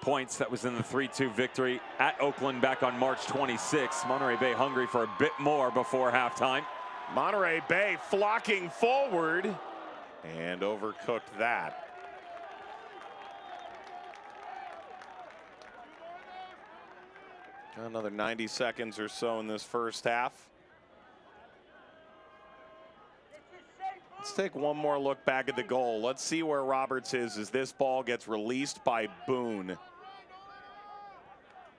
points. That was in the 3-2 victory at Oakland back on March 26. Monterey Bay hungry for a bit more before halftime. Monterey Bay flocking forward and overcooked that. Got another 90 seconds or so in this first half. Let's take one more look back at the goal. Let's see where Roberts is as this ball gets released by Boone.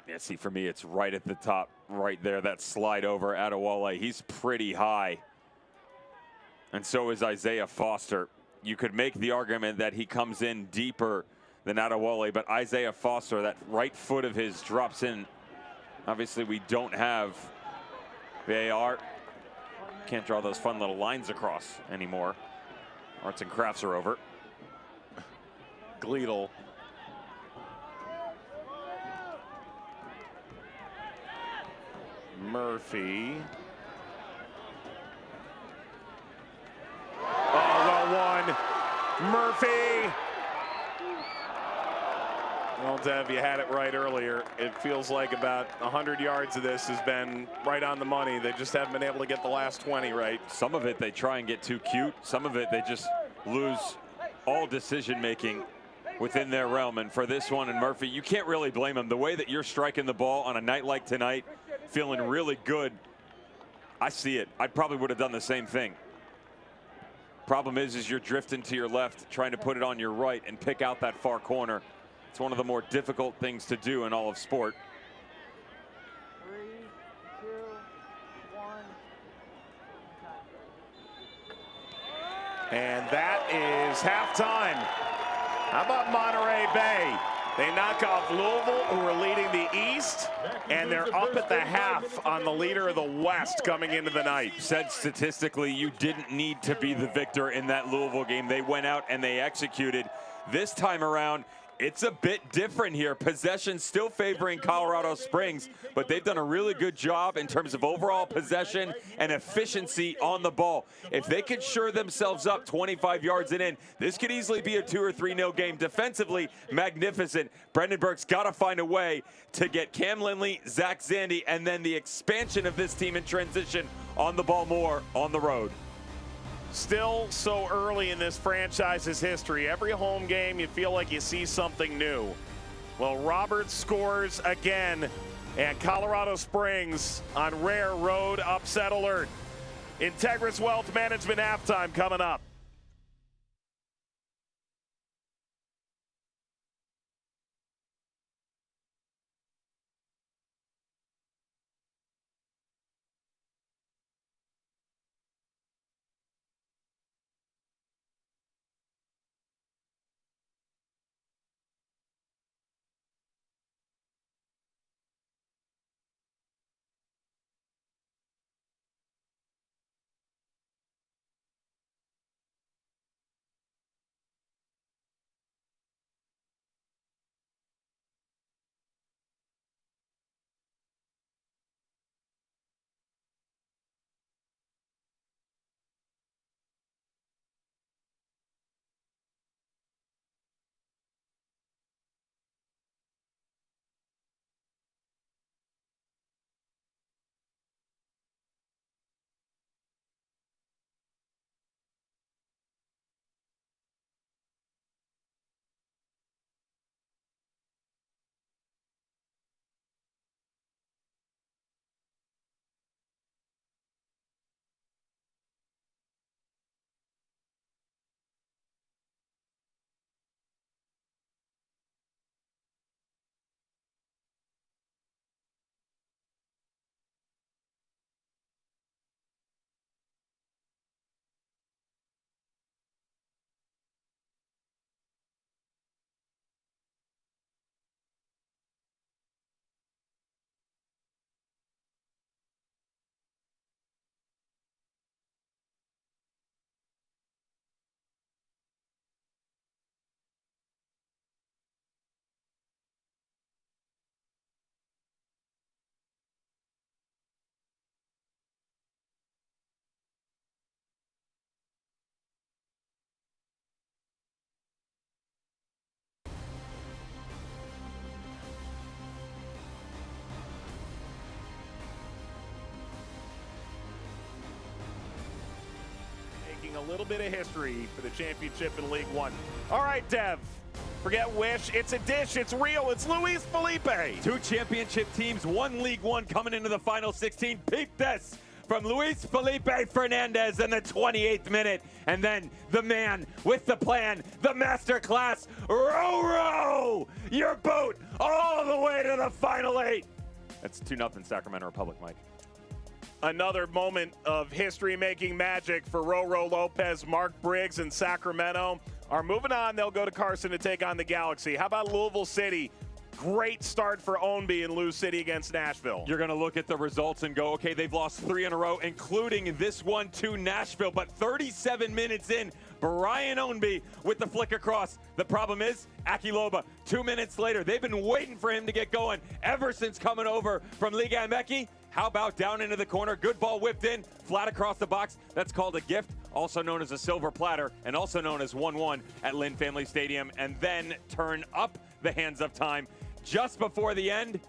Yeah, see, for me, it's right at the top, right there, that slide over Adewale. He's pretty high. And so is Isaiah Foster. You could make the argument that he comes in deeper than Adewale, but Isaiah Foster, that right foot of his drops in. Obviously, we don't have VAR. Can't draw those fun little lines across anymore. Arts and crafts are over. Gleedle. Murphy. Oh, well won. Murphy. Well, Dev, you had it right earlier. It feels like about 100 yards of this has been right on the money. They just haven't been able to get the last 20 right. Some of it they try and get too cute. Some of it they just lose all decision making within their realm. And for this one, and Murphy, you can't really blame him. The way that you're striking the ball on a night like tonight, feeling really good, I see it. I probably would have done the same thing. Problem is you're drifting to your left, trying to put it on your right and pick out that far corner. It's one of the more difficult things to do in all of sport. 3, 2, 1. And that is halftime. How about Monterey Bay? They knock off Louisville, who are leading the East, and they're up at the half on the leader of the West coming into the night. Said statistically, you didn't need to be the victor in that Louisville game. They went out and they executed. This time around, it's a bit different here. Possession still favoring Colorado Springs, but they've done a really good job in terms of overall possession and efficiency on the ball. If they could shore themselves up 25 yards and in, this could easily be a 2 or 3-0 game. Defensively, magnificent. Brendan Burke's got to find a way to get Cam Lindley, Zach Zandy, and then the expansion of this team in transition on the ball more on the road. Still so early in this franchise's history. Every home game, you feel like you see something new. Well, Roberts scores again, and Colorado Springs on rare road upset alert. Integris Wealth Management halftime coming up. making a little bit of history for the championship in League One. All right, Dev. Forget wish. It's a dish. It's real. It's Luis Felipe. 2 championship teams, 1 League One coming into the final 16. Peep this from Luis Felipe Fernandez in the 28th minute. And then the man with the plan, the master class, row your boat all the way to the final 8. That's 2-0 Sacramento Republic, Mike. Another moment of history-making magic for Roro Lopez, Mark Briggs, and Sacramento are moving on. They'll go to Carson to take on the Galaxy. How about Louisville City? Great start for Ownby in Lou City against Nashville. You're going to look at the results and go, okay, they've lost 3 in a row, including this one to Nashville. But 37 minutes in, Brian Ownby with the flick across. The problem is, Akiloba, 2 minutes later, they've been waiting for him to get going ever since coming over from Liga MX. How about down into the corner? Good ball whipped in, flat across the box. That's called a gift, also known as a silver platter, and also known as 1-1 at Lynn Family Stadium. And then turn up the hands of time. Just before the end,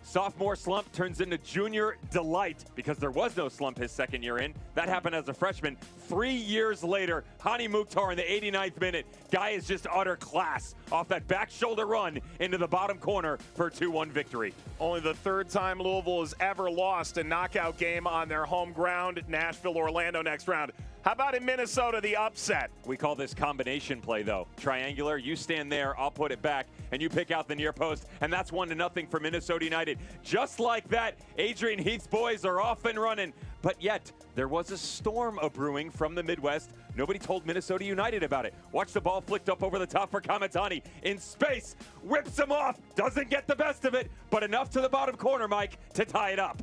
sophomore slump turns into junior delight because there was no slump his second year in. That happened as a freshman. 3 years later, Hani Mukhtar in the 89th minute. Guy is just utter class off that back shoulder run into the bottom corner for a 2-1 victory. Only the 3rd time Louisville has ever lost a knockout game on their home ground. Nashville, Orlando next round. How about in Minnesota, the upset? We call this combination play, though. Triangular, you stand there, I'll put it back, and you pick out the near post, and that's 1-0 for Minnesota United. Just like that, Adrian Heath's boys are off and running. But yet, there was a storm a-brewing from the Midwest. Nobody told Minnesota United about it. Watch the ball flicked up over the top for Kamatani. In space, whips him off, doesn't get the best of it, but enough to the bottom corner, Mike, to tie it up.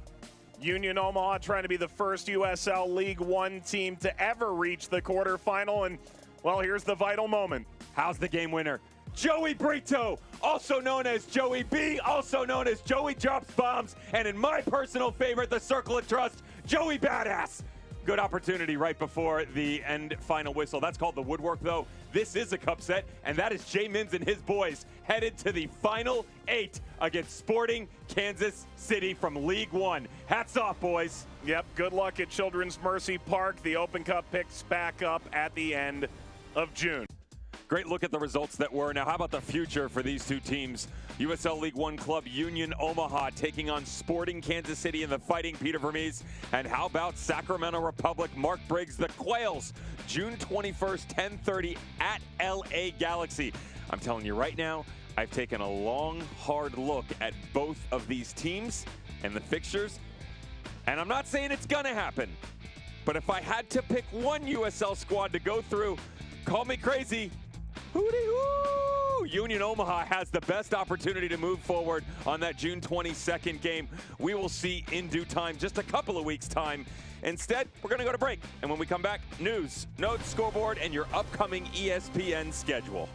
Union Omaha trying to be the first USL League One team to ever reach the quarterfinal. And, well, here's the vital moment. How's the game winner? Joey Brito, also known as Joey B, also known as Joey Drops Bombs, and in my personal favorite, the Circle of Trust, Joey Badass. Good opportunity right before the end final whistle. That's called the woodwork, though. This is a cup set, and that is Jay Mims and his boys headed to the final 8 against Sporting Kansas City from League One. Hats off, boys. Yep, good luck at Children's Mercy Park. The Open Cup picks back up at the end of June. Great look at the results that were. Now, how about the future for these 2 teams? USL League One club Union Omaha taking on Sporting Kansas City in the Fighting Peter Vermees. And how about Sacramento Republic, Mark Briggs, the Quails, June 21st, 10:30 at LA Galaxy. I'm telling you right now, I've taken a long, hard look at both of these teams and the fixtures. And I'm not saying it's going to happen. But if I had to pick one USL squad to go through, call me crazy. Hooty-hoo! Union Omaha has the best opportunity to move forward on that June 22nd game. We will see in due time, just a couple of weeks' time. Instead, we're going to go to break. And when we come back, news, notes, scoreboard, and your upcoming ESPN schedule.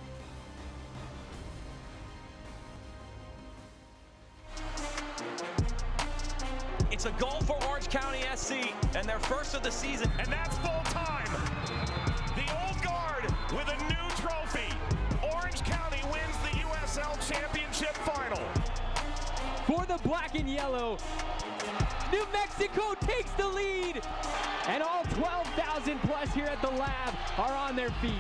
It's a goal for Orange County SC, and their first of the season. And that's full time. The old guard with a new trophy. Orange County wins the USL Championship final. For the black and yellow, New Mexico takes the lead. And all 12,000 plus here at the lab are on their feet.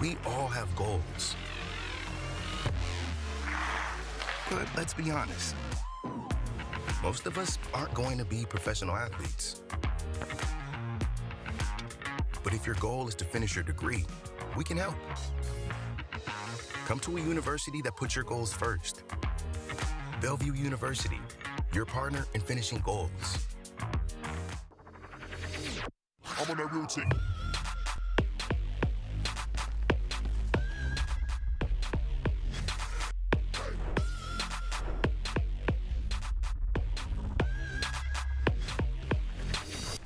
We all have goals. But let's be honest, most of us aren't going to be professional athletes. But if your goal is to finish your degree, we can help. Come to a university that puts your goals first. Bellevue University, your partner in finishing goals. I'm on that routine.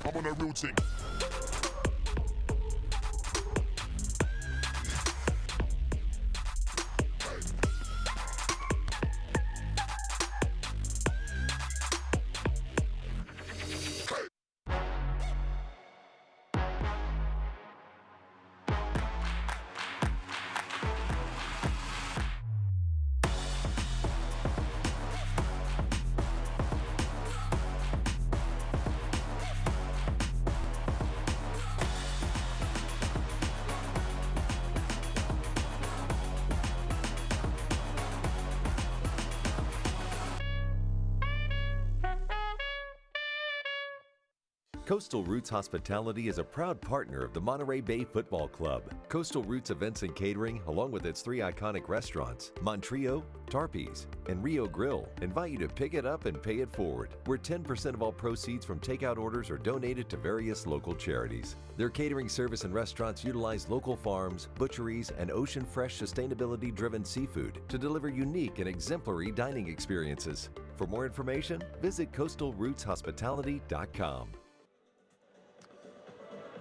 I'm on that routine. Coastal Roots Hospitality is a proud partner of the Monterey Bay Football Club. Coastal Roots Events and Catering, along with its 3 iconic restaurants, Monterey, Tarpe's, and Rio Grill, invite you to pick it up and pay it forward, where 10% of all proceeds from takeout orders are donated to various local charities. Their catering service and restaurants utilize local farms, butcheries, and ocean-fresh, sustainability-driven seafood to deliver unique and exemplary dining experiences. For more information, visit coastalrootshospitality.com.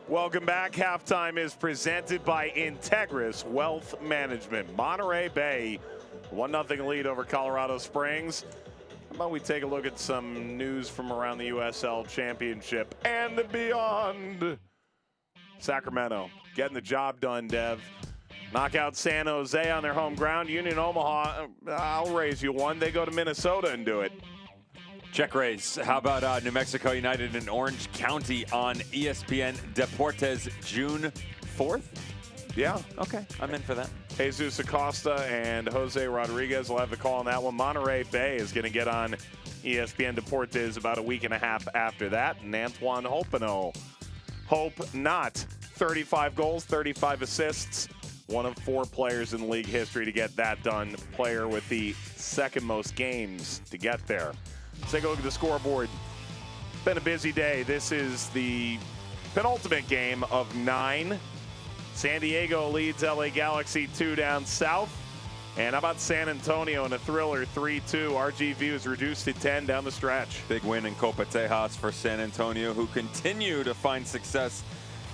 Welcome back. Halftime is presented by Integris Wealth Management. Monterey Bay, 1-0 lead over Colorado Springs. How about we take a look at some news from around the USL Championship and beyond. Sacramento getting the job done, Dev. Knock out San Jose on their home ground. Union Omaha, I'll raise you one. They go to Minnesota and do it. Check raise. How about New Mexico United in Orange County on ESPN Deportes June 4th? Yeah. Okay, I'm in for that. Jesus Acosta and Jose Rodriguez will have the call on that one. Monterey Bay is going to get on ESPN Deportes about a week and a half after that. And Antoine Hopino. Hope not. 35 goals, 35 assists. One of 4 players in league history to get that done. Player with the second most games to get there. Let's take a look at the scoreboard. Been a busy day. This is the penultimate game of 9. San Diego leads LA Galaxy 2 down south. And how about San Antonio in a thriller 3-2? RGV is reduced to 10 down the stretch. Big win in Copa Tejas for San Antonio, who continue to find success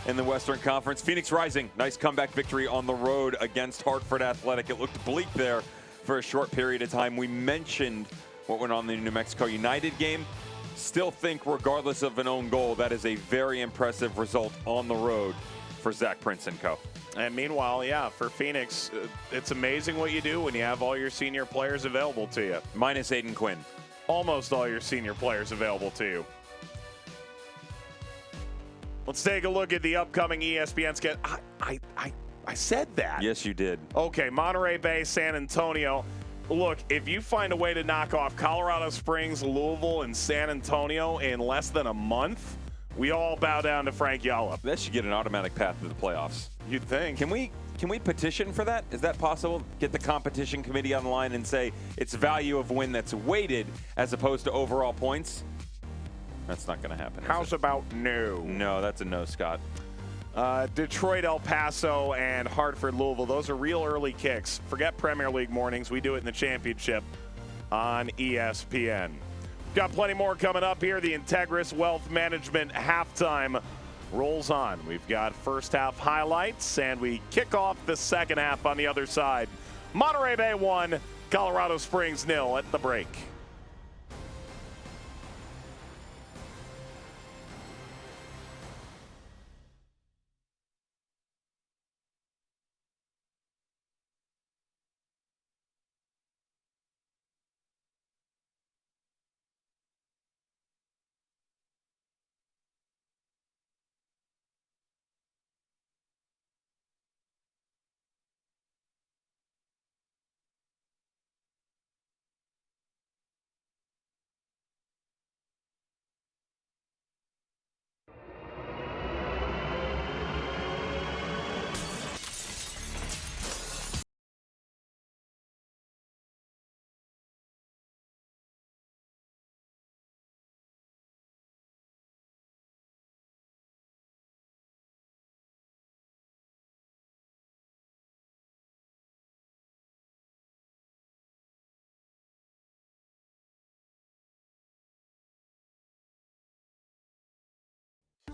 in the Western Conference. Phoenix Rising, nice comeback victory on the road against Hartford Athletic. It looked bleak there for a short period of time. We mentioned what went on in the New Mexico United game. Still think, regardless of an own goal, that is a very impressive result on the road for Zach Prince and co. And meanwhile, yeah, for Phoenix, it's amazing what you do when you have all your senior players available to you. Minus Aiden Quinn. Almost all your senior players available to you. Let's take a look at the upcoming ESPN schedule. I said that. Yes, you did. Okay, Monterey Bay, San Antonio. Look, if you find a way to knock off Colorado Springs, Louisville, and San Antonio in less than a month, we all bow down to Frank Yallop. That should get an automatic path to the playoffs. You'd think. Can we petition for that? Is that possible? Get the competition committee on the line and say it's value of win that's weighted as opposed to overall points? That's not going to happen. How's about no? No, that's a no, Scott. Detroit, El Paso, and Hartford, Louisville. Those are real early kicks. Forget Premier League mornings. We do it in the championship on ESPN. Got plenty more coming up here. The Integris Wealth Management halftime rolls on. We've got first half highlights, and we kick off the second half on the other side. Monterey Bay 1, Colorado Springs 0 at the break.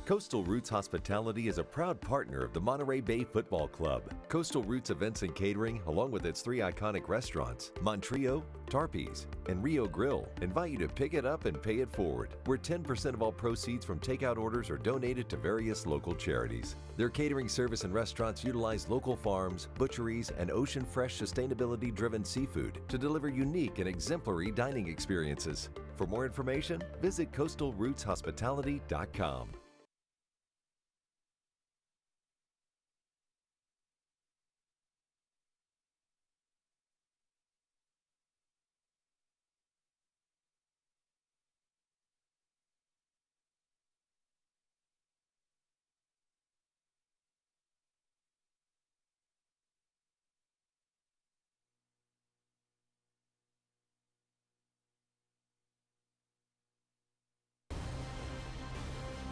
Coastal Roots Hospitality is a proud partner of the Monterey Bay Football Club. Coastal Roots Events and Catering, along with its 3 iconic restaurants, Monterey, Tarpe's, and Rio Grill, invite you to pick it up and pay it forward, where 10% of all proceeds from takeout orders are donated to various local charities. Their catering service and restaurants utilize local farms, butcheries, and ocean-fresh, sustainability-driven seafood to deliver unique and exemplary dining experiences. For more information, visit coastalrootshospitality.com.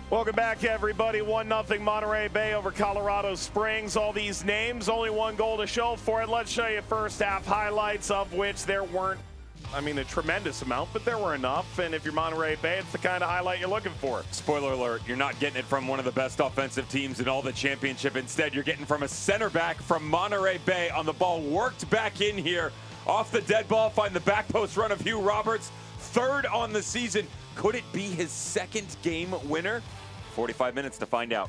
Welcome back, everybody. 1-0 Monterey Bay over Colorado Springs. All these names, only one goal to show for it. Let's show you first half highlights, of which there weren't, a tremendous amount, but there were enough. And if you're Monterey Bay, it's the kind of highlight you're looking for. Spoiler alert, you're not getting it from one of the best offensive teams in all the championship. Instead, you're getting from a center back from Monterey Bay on the ball, worked back in here. Off the dead ball, find the back post run of Hugh Roberts. Third on the season. Could it be his second game winner? 45 minutes to find out.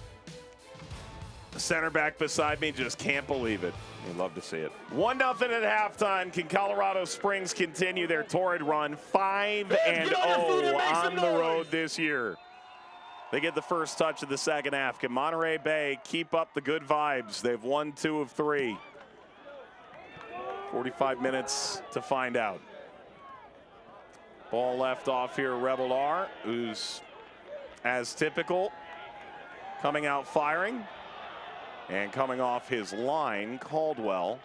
The center back beside me just can't believe it. You'd love to see it. 1-0 at halftime. Can Colorado Springs continue their torrid run? 5-0 on the road this year. They get the first touch of the second half. Can Monterey Bay keep up the good vibes? They've won 2 of 3. 45 minutes to find out. Ball left off here, Rebel R, who's, as typical, coming out firing. And coming off his line, Caldwell.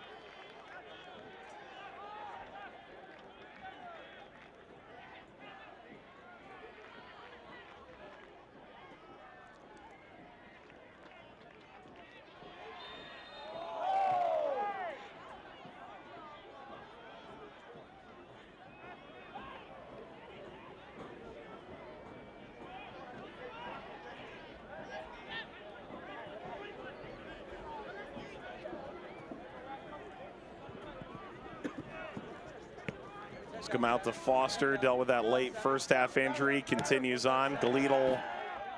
Come out to Foster, dealt with that late first half injury, continues on. Galeedle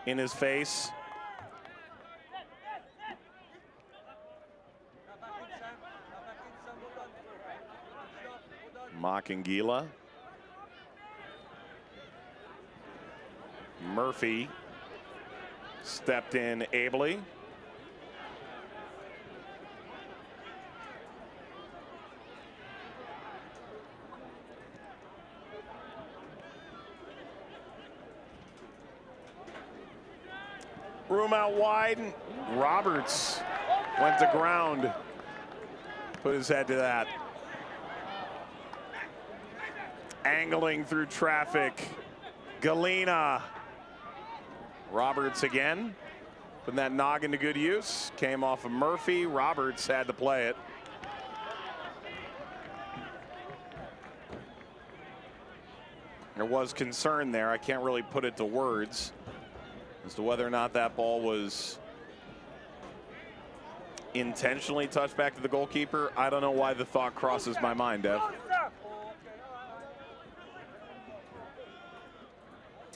in his face. Makangila. Murphy stepped in ably. Room out wide. Roberts went to ground. Put his head to that. Angling through traffic. Galena. Roberts again. Putting that noggin to good use. Came off of Murphy. Roberts had to play it. There was concern there. I can't really put it to words as to whether or not that ball was intentionally touched back to the goalkeeper. I don't know why the thought crosses my mind, Dev.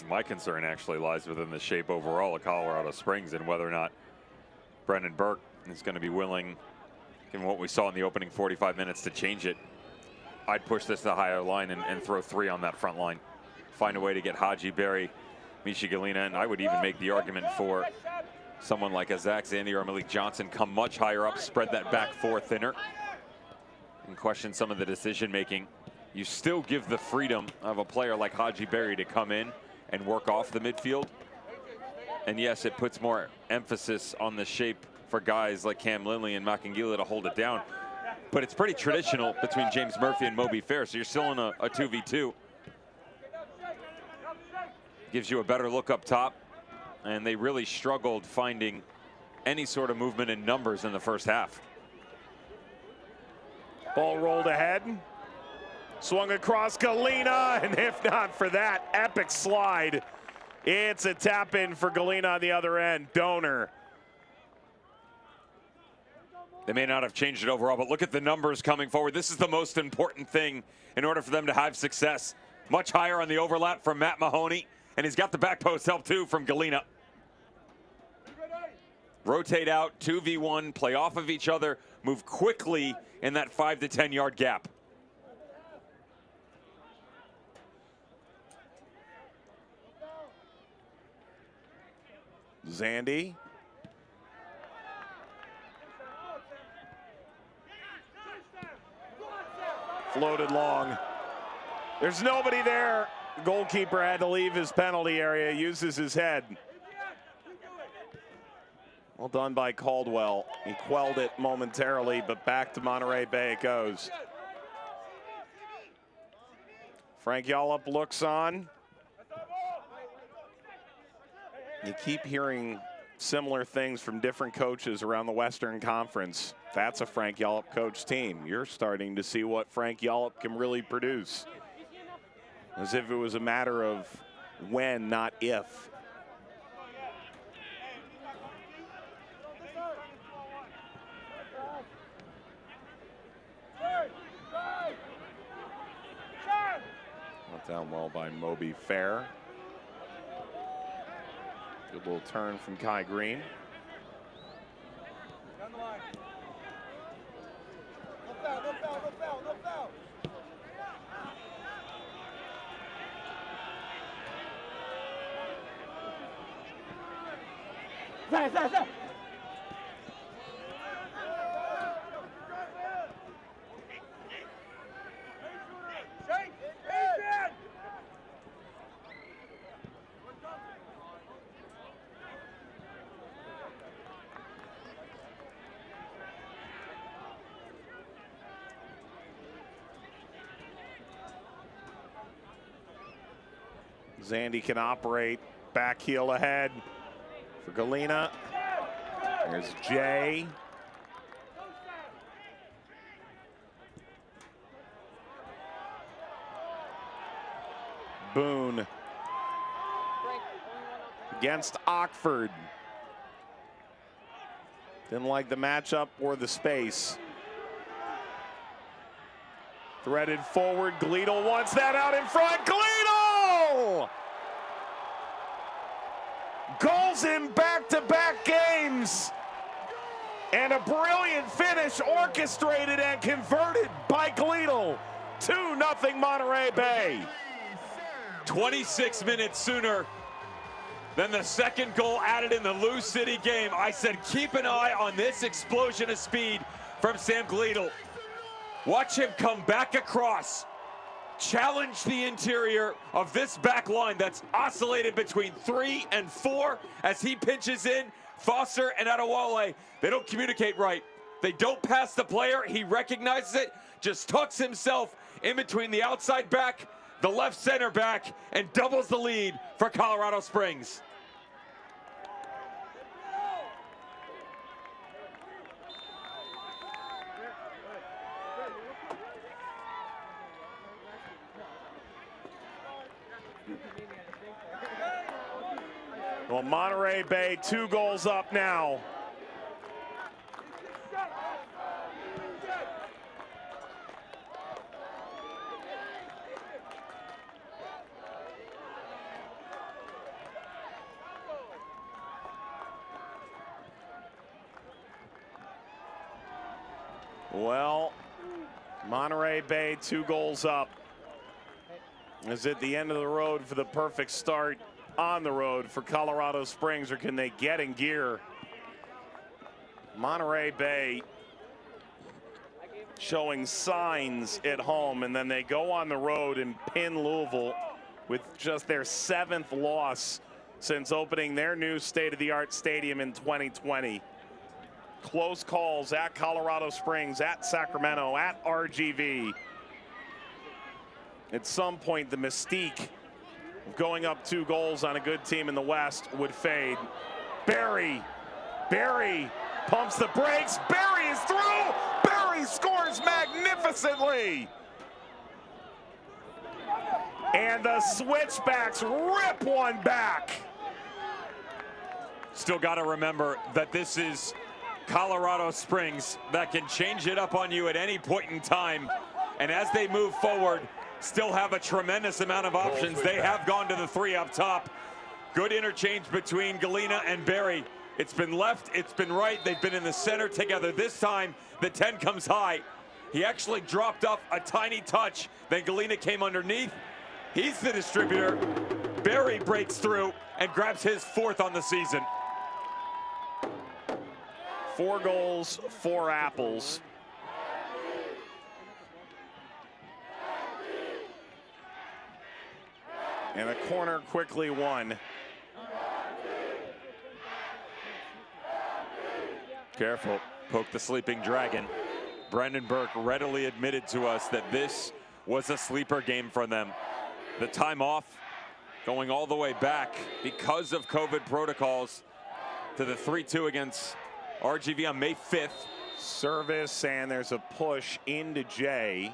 My concern actually lies within the shape overall of Colorado Springs and whether or not Brendan Burke is going to be willing, given what we saw in the opening 45 minutes, to change it. I'd push this to the higher line and throw 3 on that front line. Find a way to get Haji Berry, Misha Galena, and I would even make the argument for someone like a Zach Zandy or Malik Johnson come much higher up, spread that back 4 thinner, and question some of the decision making. You still give the freedom of a player like Haji Berry to come in and work off the midfield. And yes, it puts more emphasis on the shape for guys like Cam Lindley and Makangila to hold it down. But it's pretty traditional between James Murphy and Moby Fair, so you're still in a 2v2. Gives you a better look up top, and they really struggled finding any sort of movement in numbers in the first half. Ball rolled ahead, swung across Galena, and if not for that epic slide, it's a tap in for Galena on the other end. Donor. They may not have changed it overall, but look at the numbers coming forward. This is the most important thing in order for them to have success. Much higher on the overlap from Matt Mahoney. And he's got the back post help too from Galena. Rotate out, 2v1, play off of each other, move quickly in that 5 to 10 yard gap. Zandy. Floated long. There's nobody there. Goalkeeper had to leave his penalty area, uses his head. Well done by Caldwell. He quelled it momentarily, but back to Monterey Bay it goes. Frank Yallop looks on. You keep hearing similar things from different coaches around the Western Conference. That's a Frank Yallop coach team. You're starting to see what Frank Yallop can really produce. As if it was a matter of when, not if. Not down well by Moby Fair. Good little turn from Kai Green. Down the line. No foul, no foul, no foul, no foul. Zandy can operate back heel ahead for Galena. There's Jay. Boone against Ockford. Didn't like the matchup or the space. Threaded forward, Gleedle wants that out in front. Gleedle! Goals in back-to-back games. And a brilliant finish orchestrated and converted by Gleedle. 2-0 Monterey Bay. 26 minutes sooner than the second goal added in the Lou City game. I said keep an eye on this explosion of speed from Sam Gleedle. Watch him come back across, challenge the interior of this back line that's oscillated between 3 and 4 as he pinches in. Foster and Adewale, they don't communicate right. They don't pass the player. He recognizes it, just tucks himself in between the outside back, the left center back, and doubles the lead for Colorado Springs. Well, Monterey Bay 2 goals up now. Well, Monterey Bay 2 goals up. Is it the end of the road for the perfect start on the road for Colorado Springs, or can they get in gear? Monterey Bay showing signs at home, and then they go on the road and pin Louisville with just their 7th loss since opening their new state-of-the-art stadium in 2020. Close calls at Colorado Springs, at Sacramento, at RGV. At some point, the mystique of going up 2 goals on a good team in the West would fade. Barry pumps the brakes. Barry is through. Barry scores magnificently. And the Switchbacks rip one back. Still got to remember that this is Colorado Springs that can change it up on you at any point in time. And as they move forward, still have a tremendous amount of options. They have gone to the 3 up top. Good interchange between Galena and Barry. It's been left, it's been right. They've been in the center together. This time, the 10 comes high. He actually dropped off a tiny touch. Then Galena came underneath. He's the distributor. Barry breaks through and grabs his 4th on the season. 4 goals, 4 apples. And a corner quickly won. Careful, poke the sleeping dragon. Brendan Burke readily admitted to us that this was a sleeper game for them. The time off going all the way back because of COVID protocols to the 3-2 against RGV on May 5th. Service, and there's a push into Jay,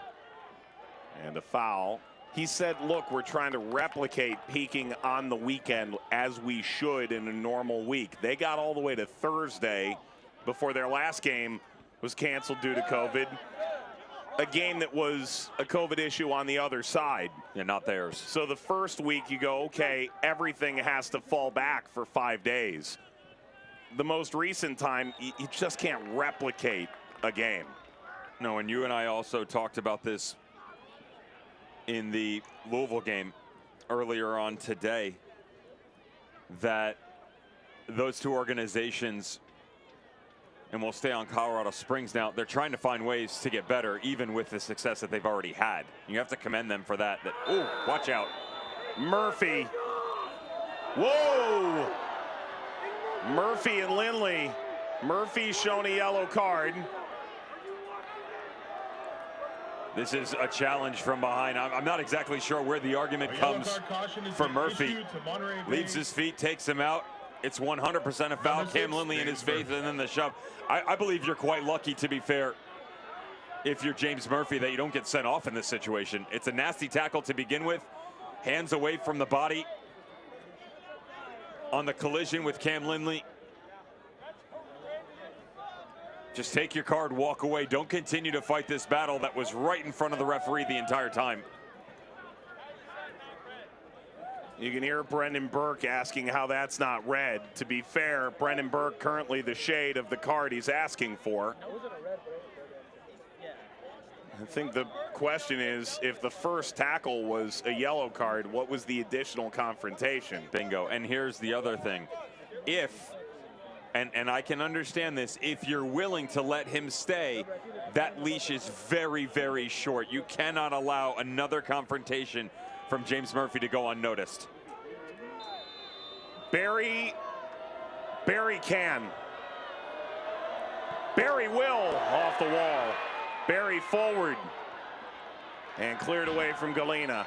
and a foul. He said, look, we're trying to replicate peaking on the weekend as we should in a normal week. They got all the way to Thursday before their last game was canceled due to COVID. A game that was a COVID issue on the other side. Yeah, not theirs. So the first week you go, okay, everything has to fall back for 5 days. The most recent time, you just can't replicate a game. No, and you and I also talked about this in the Louisville game earlier on today, that those two organizations, and we'll stay on Colorado Springs now, they're trying to find ways to get better even with the success that they've already had. You have to commend them for that. Oh, watch out. Murphy. Whoa! Murphy and Lindley. Murphy shown a yellow card. This is a challenge from behind. I'm not exactly sure where the argument comes from Murphy. Leaves his feet, takes him out. It's 100% a foul. Cam Lindley in his face, and then the shove. I believe you're quite lucky, to be fair, if you're James Murphy, that you don't get sent off in this situation. It's a nasty tackle to begin with. Hands away from the body on the collision with Cam Lindley. Just take your card, walk away. Don't continue to fight this battle that was right in front of the referee the entire time. You can hear Brendan Burke asking how that's not red. To be fair, Brendan Burke currently the shade of the card he's asking for. I think the question is, if the first tackle was a yellow card, what was the additional confrontation? Bingo. And here's the other thing. If, and I can understand this, if you're willing to let him stay, that leash is very, very short. You cannot allow another confrontation from James Murphy to go unnoticed. Barry can. Barry will off the wall. Barry forward and cleared away from Galena.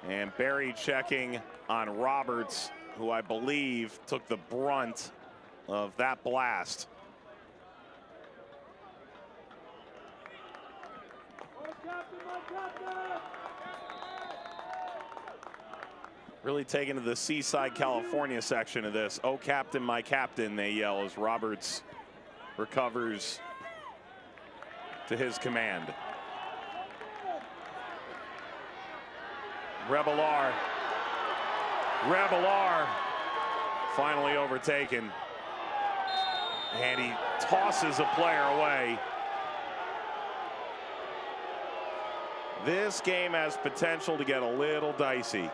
And Barry checking on Roberts, who I believe took the brunt of that blast. Really taken to the Seaside, California section of this. Oh, captain, my captain, they yell as Roberts recovers to his command. Revelar finally overtaken. And he tosses a player away. This game has potential to get a little dicey.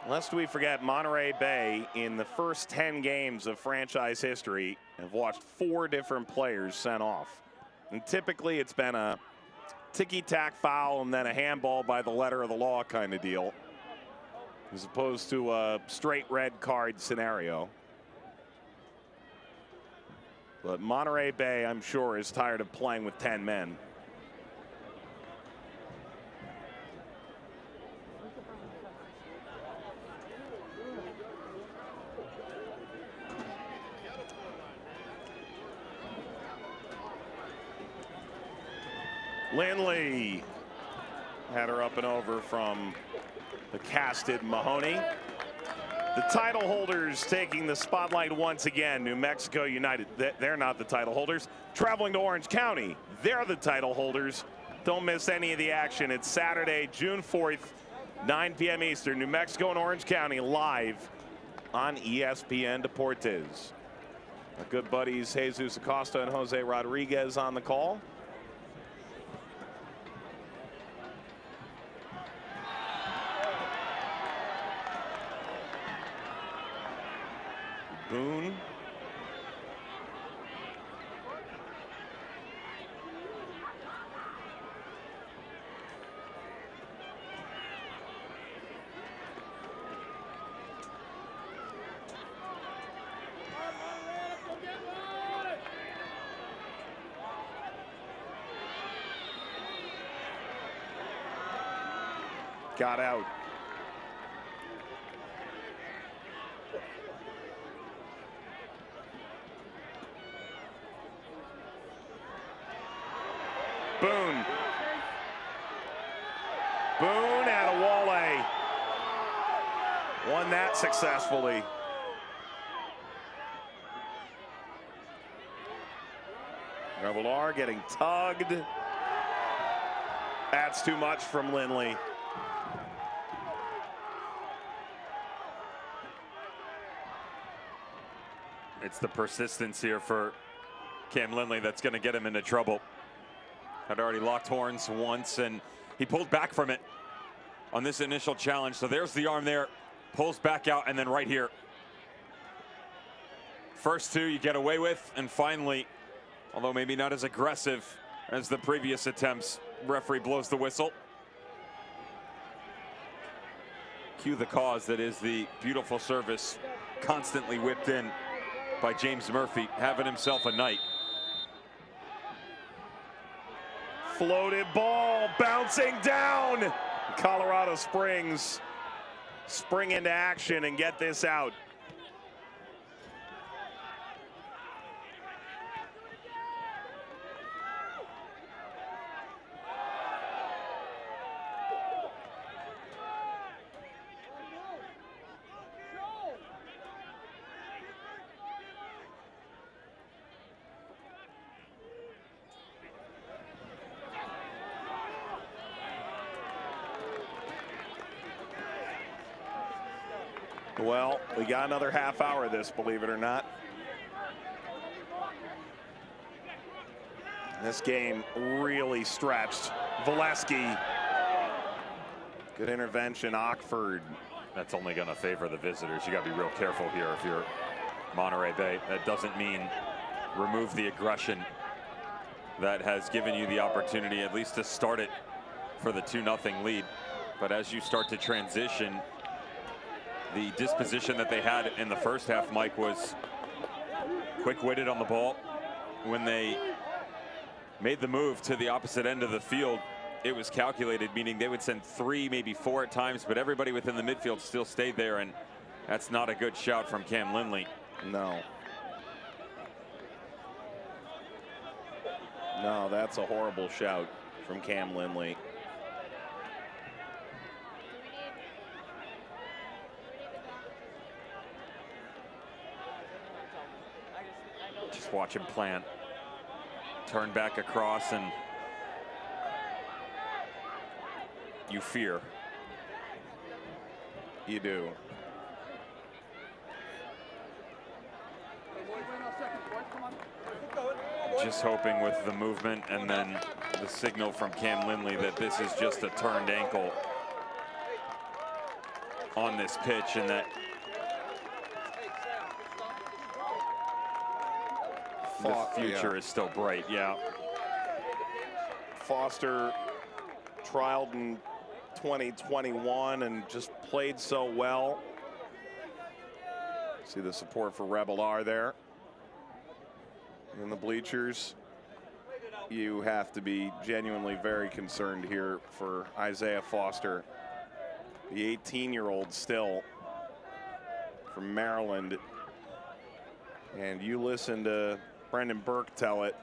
Lest we forget, Monterey Bay, in the first 10 games of franchise history, have watched 4 different players sent off. And typically it's been a ticky-tack foul and then a handball by the letter of the law kind of deal, as opposed to a straight red card scenario. But Monterey Bay, I'm sure, is tired of playing with 10 men. Lindley had her up and over from the casted Mahoney. The title holders taking the spotlight once again. New Mexico United, they're not the title holders. Traveling to Orange County, they're the title holders. Don't miss any of the action. It's Saturday, June 4th, 9 p.m. Eastern. New Mexico and Orange County live on ESPN Deportes. Our good buddies Jesus Acosta and Jose Rodriguez on the call. Boone. got out. Boone. Boone at a Wale. Won that successfully. Revelar getting tugged. That's too much from Lindley. It's the persistence here for Cam Lindley that's going to get him into trouble. Had already locked horns once, and he pulled back from it on this initial challenge. So there's the arm there, pulls back out, and then right here. First two you get away with, and finally, although maybe not as aggressive as the previous attempts, referee blows the whistle. Cue the cause that is the beautiful service constantly whipped in by James Murphy, having himself a night. Floated ball bouncing down. Colorado Springs spring into action and get this out. Well, we got another half hour of this, believe it or not. This game really stretched. Valesky. Good intervention, Ockford. That's only going to favor the visitors. You got to be real careful here if you're Monterey Bay. That doesn't mean remove the aggression that has given you the opportunity at least to start it for the 2-0 lead. But as you start to transition, the disposition that they had in the first half, Mike, was quick-witted on the ball. When they made the move to the opposite end of the field, it was calculated, meaning they would send 3, maybe 4 at times, but everybody within the midfield still stayed there, and that's not a good shout from Cam Lindley. No. No, that's a horrible shout from Cam Lindley. Just watch him plant. Turn back across, and you fear. You do. Just hoping with the movement and then the signal from Cam Lindley that this is just a turned ankle on this pitch, and that the future is still bright. Yeah. Foster trialed in 2021 and just played so well. See the support for Revelar there. In the bleachers, you have to be genuinely very concerned here for Isaiah Foster, the 18-year-old still from Maryland. And you listen to Brendan Burke tell it.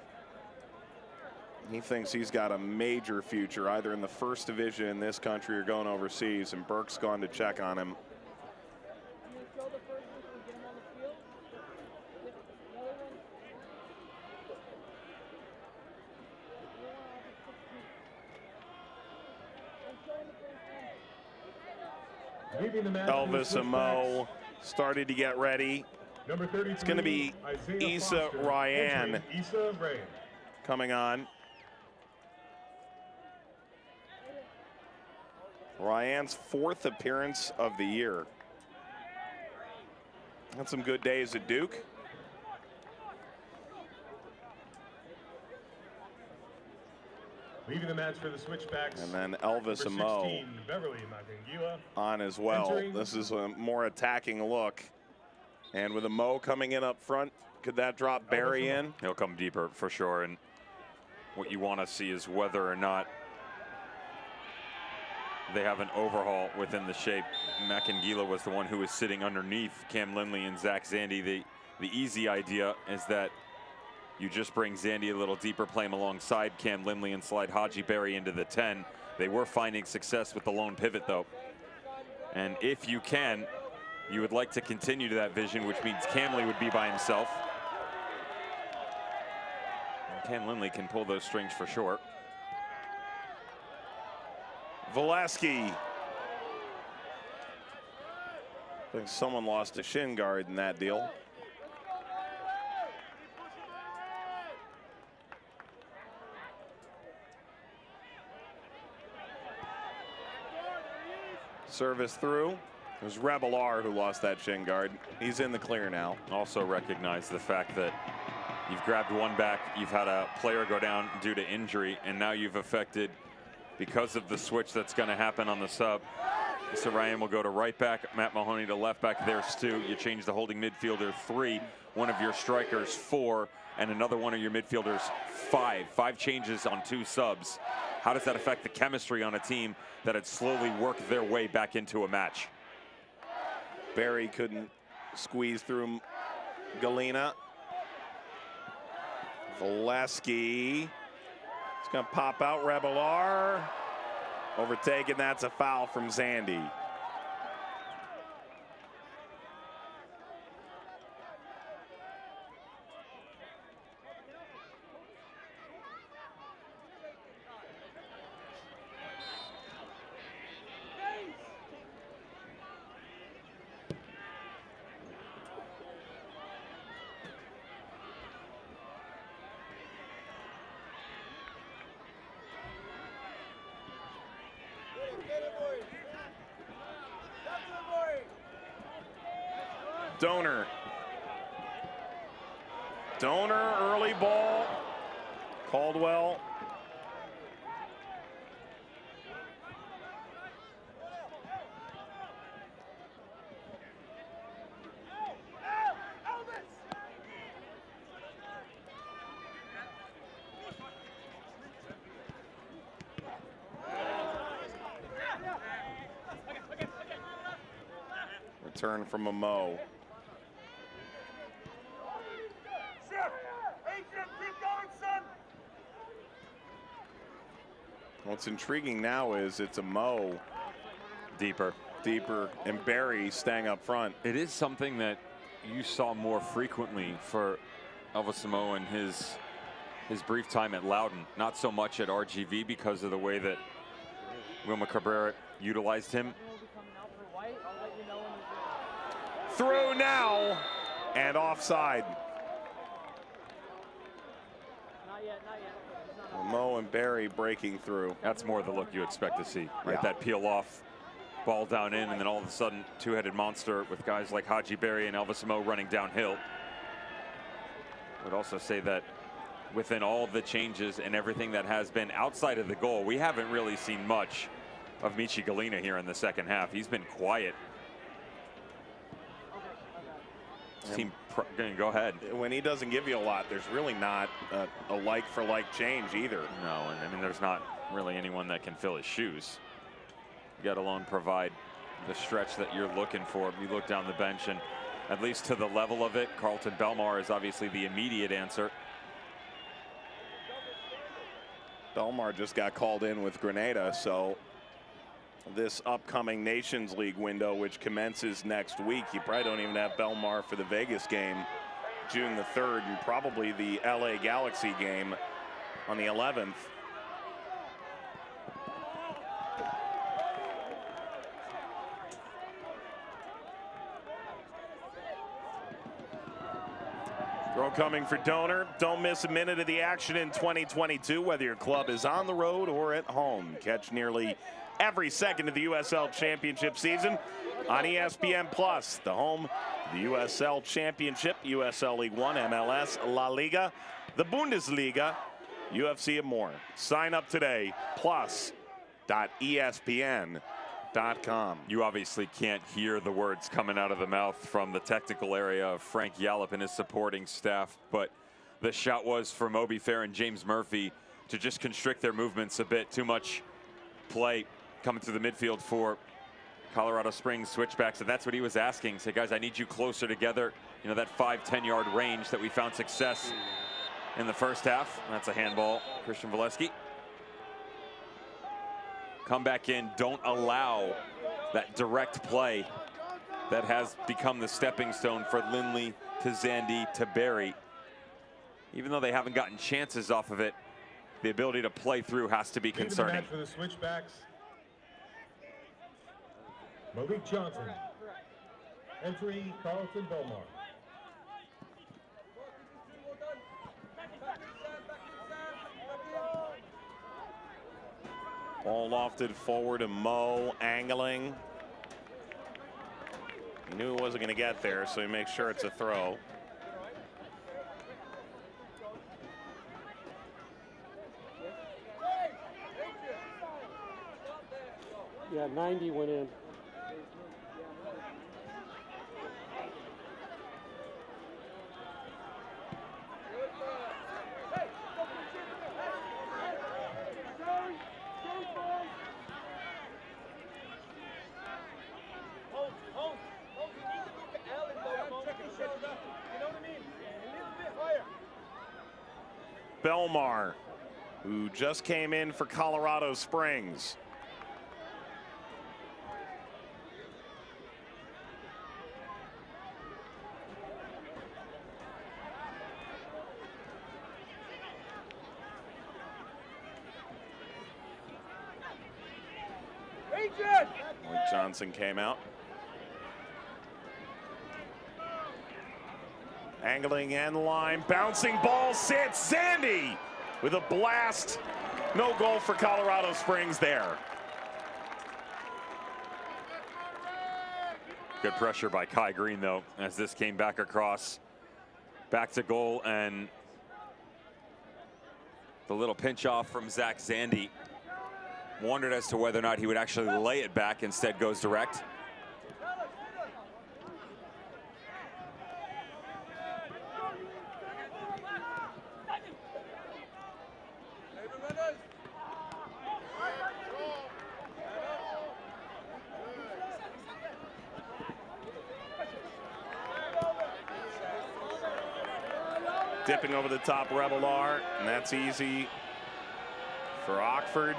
He thinks he's got a major future, either in the first division in this country or going overseas, and Burke's gone to check on him. Elvis Amo started to get ready. It's going to be Issa Ryan coming on. Ryan's 4th appearance of the year. Had some good days at Duke. Leaving the match for the Switchbacks. And then Elvis Amo on as well. This is a more attacking look. And with Amo coming in up front, could that drop Barry in? He'll come deeper for sure. And what you want to see is whether or not they have an overhaul within the shape. Makangila was the one who was sitting underneath Cam Lindley and Zach Zandy. The easy idea is that you just bring Zandy a little deeper, play him alongside Cam Lindley, and slide Haji Berry into the 10. They were finding success with the lone pivot, though. And if you can, you would like to continue to that vision, which means Camley would be by himself. And Cam Lindley can pull those strings for sure. Valesky. I think someone lost a shin guard in that deal. Service through. It was Rebelar who lost that shin guard. He's in the clear now. Also recognize the fact that you've grabbed one back, you've had a player go down due to injury, and now you've affected, because of the switch that's going to happen on the sub. So Ryan will go to right back, Matt Mahoney to left back. There's two. You change the holding midfielder 3, one of your strikers 4, and another one of your midfielders 5. 5 changes on 2 subs. How does that affect the chemistry on a team that had slowly worked their way back into a match? Barry couldn't squeeze through Galena. Valesky. It's going to pop out. Rebelar. Overtaken. That's a foul from Zandy. Donor, early ball. Caldwell. Return from a Mo. What's intriguing now is it's a Mo deeper, and Barry staying up front. It is something that you saw more frequently for Elvis Mo in his brief time at Loudoun. Not so much at RGV because of the way that Wilma Cabrera utilized him. Through now and offside. Mo and Barry breaking through. That's more the look you expect to see, right? Yeah. That peel off, ball down in, and then all of a sudden, two-headed monster with guys like Haji Berry and Elvis Mo running downhill. I would also say that within all the changes and everything that has been outside of the goal, we haven't really seen much of Michi Galena here in the second half. He's been quiet. Team, go ahead. When he doesn't give you a lot, there's really not a like-for-like change either. No, and I mean, there's not really anyone that can fill his shoes, let alone provide the stretch that you're looking for. You look down the bench, and at least to the level of it, Carlton Belmar is obviously the immediate answer. Belmar just got called in with Grenada, so this upcoming Nations League window, which commences next week, you probably don't even have Belmar for the Vegas game June the 3rd, and probably the LA Galaxy game on the 11th. Throw coming for Donor. Don't miss a minute of the action in 2022, whether your club is on the road or at home. Catch nearly every second of the USL Championship season on ESPN Plus, the home of the USL Championship, USL League One, MLS, La Liga, the Bundesliga, UFC, and more. Sign up today, plus.espn.com. You obviously can't hear the words coming out of the mouth from the technical area of Frank Yallop and his supporting staff, but the shot was for Moby Fair and James Murphy to just constrict their movements a bit. Too much play coming through the midfield for Colorado Springs Switchbacks, and that's what he was asking. Say, guys, I need you closer together. You know, that 5-10 yard range that we found success in the first half. That's a handball, Christian Valesky. Come back in, don't allow that direct play that has become the stepping stone for Lindley to Zandy to Barry. Even though they haven't gotten chances off of it, the ability to play through has to be concerning. For the Switchbacks, Malik Johnson. Entry, Carlton Belmar. Ball lofted forward to Mo, angling. He knew he wasn't going to get there, so he makes sure it's a throw. Yeah, 90 went in. Belmar, who just came in for Colorado Springs. Mike Johnson came out. Angling end line, bouncing ball sits. Zandy with a blast. No goal for Colorado Springs there. Good pressure by Kai Green, though, as this came back across. Back to goal, and the little pinch off from Zach Zandy. Wondered as to whether or not he would actually lay it back, instead goes direct. Dipping over the top, Revelar, and that's easy for Ockford.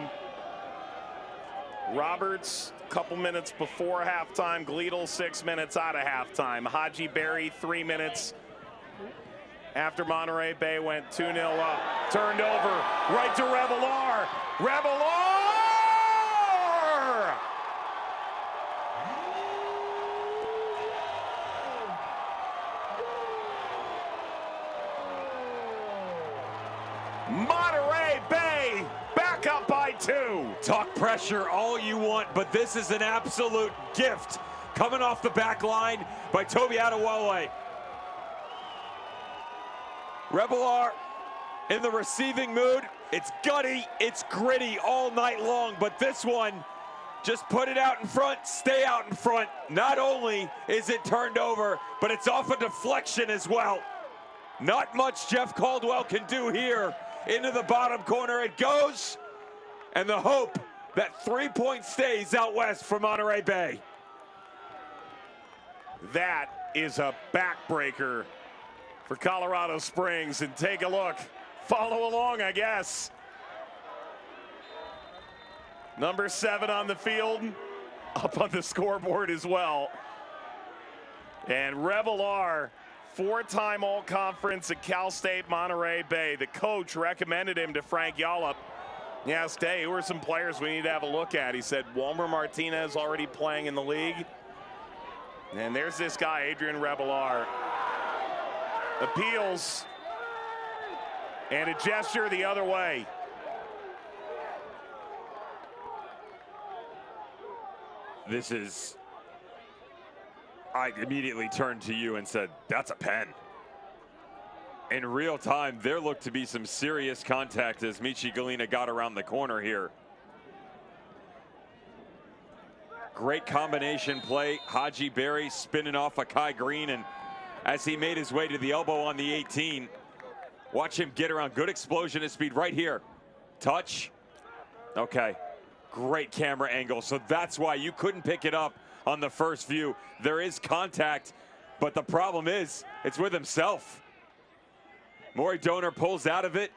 Roberts, a couple minutes before halftime. Gleedle, 6 minutes out of halftime. Haji Berry, 3 minutes after Monterey Bay went 2-0 up. Turned over, right to Revelar. Revelar! Monterey Bay back up by 2. Talk pressure all you want, but this is an absolute gift coming off the back line by Toby Adewale. Revelar in the receiving mood. It's gutty, it's gritty all night long, but this one, just put it out in front, stay out in front. Not only is it turned over, but it's off a deflection as well. Not much Jeff Caldwell can do here. Into the bottom corner it goes, and the hope that 3-point stays out west for Monterey Bay. That is a backbreaker for Colorado Springs, and take a look. Follow along, I guess. Number 7 on the field, up on the scoreboard as well. And Revelar, 4-time All-Conference at Cal State Monterey Bay. The coach recommended him to Frank Yallop. He asked, hey, who are some players we need to have a look at? He said, Walmer Martinez already playing in the league. And there's this guy, Adrian Revelar. Appeals. And a gesture the other way. This is... I immediately turned to you and said, that's a pen. In real time, there looked to be some serious contact as Michi Galina got around the corner here. Great combination play. Haji Berry spinning off a Kai Green, and as he made his way to the elbow on the 18, watch him get around. Good explosion of speed right here. Touch. Okay. Great camera angle, so that's why you couldn't pick it up on the first view. There is contact, but the problem is, it's with himself. Maury Donor pulls out of it,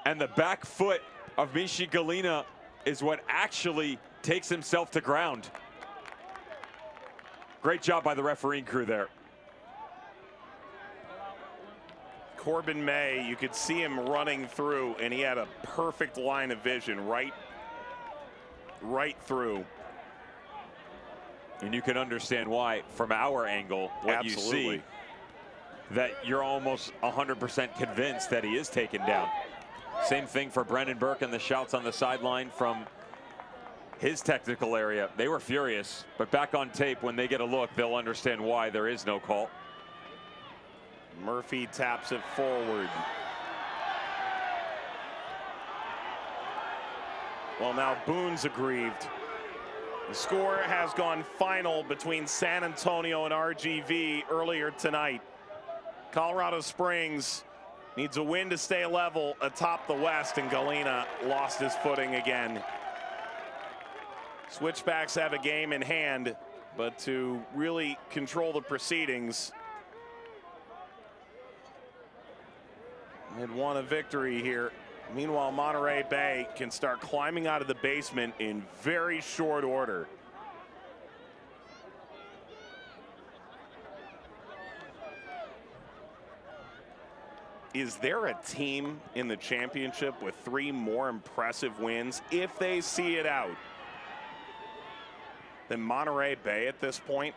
and the back foot of Mishi Galina is what actually takes himself to ground. Great job by the refereeing crew there. Corbin May, you could see him running through, and he had a perfect line of vision right through. And you can understand why, from our angle, what Absolutely. you see, that you're almost 100% convinced that he is taken down. Same thing for Brendan Burke and the shouts on the sideline from his technical area. They were furious, but back on tape, when they get a look, they'll understand why there is no call. Murphy taps it forward. Well, now Boone's aggrieved. The score has gone final between San Antonio and RGV earlier tonight. Colorado Springs needs a win to stay level atop the West, and Galina lost his footing again. Switchbacks have a game in hand, but to really control the proceedings, had won a victory here. Meanwhile, Monterey Bay can start climbing out of the basement in very short order. Is there a team in the championship with 3 more impressive wins, if they see it out, than Monterey Bay at this point?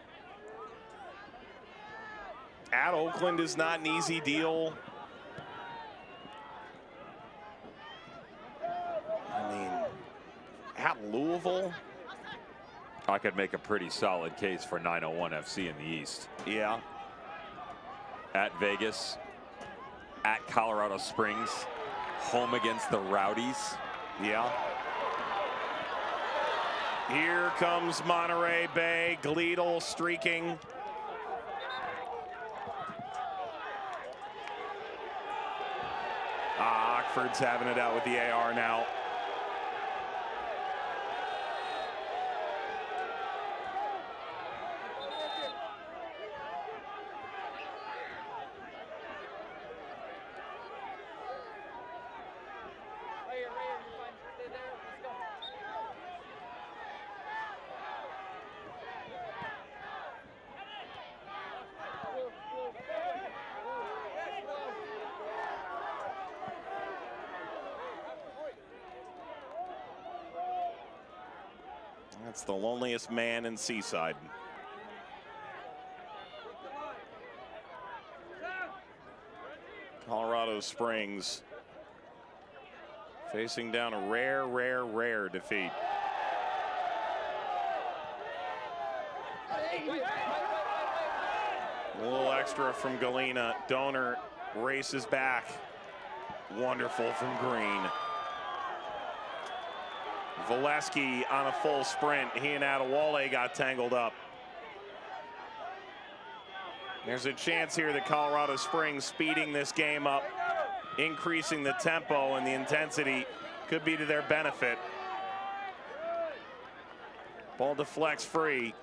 At Oakland is not an easy deal. I mean, at Louisville, I could make a pretty solid case for 901 FC in the East. Yeah. At Vegas, at Colorado Springs, home against the Rowdies. Yeah. Here comes Monterey Bay, Gleedle streaking. Ockford's having it out with the AR now. That's the loneliest man in Seaside. Colorado Springs facing down a rare defeat. A little extra from Galina. Donor races back. Wonderful from Green. Valesky on a full sprint. He and Adewale got tangled up. There's a chance here that Colorado Springs speeding this game up, increasing the tempo and the intensity, could be to their benefit. Ball deflects free.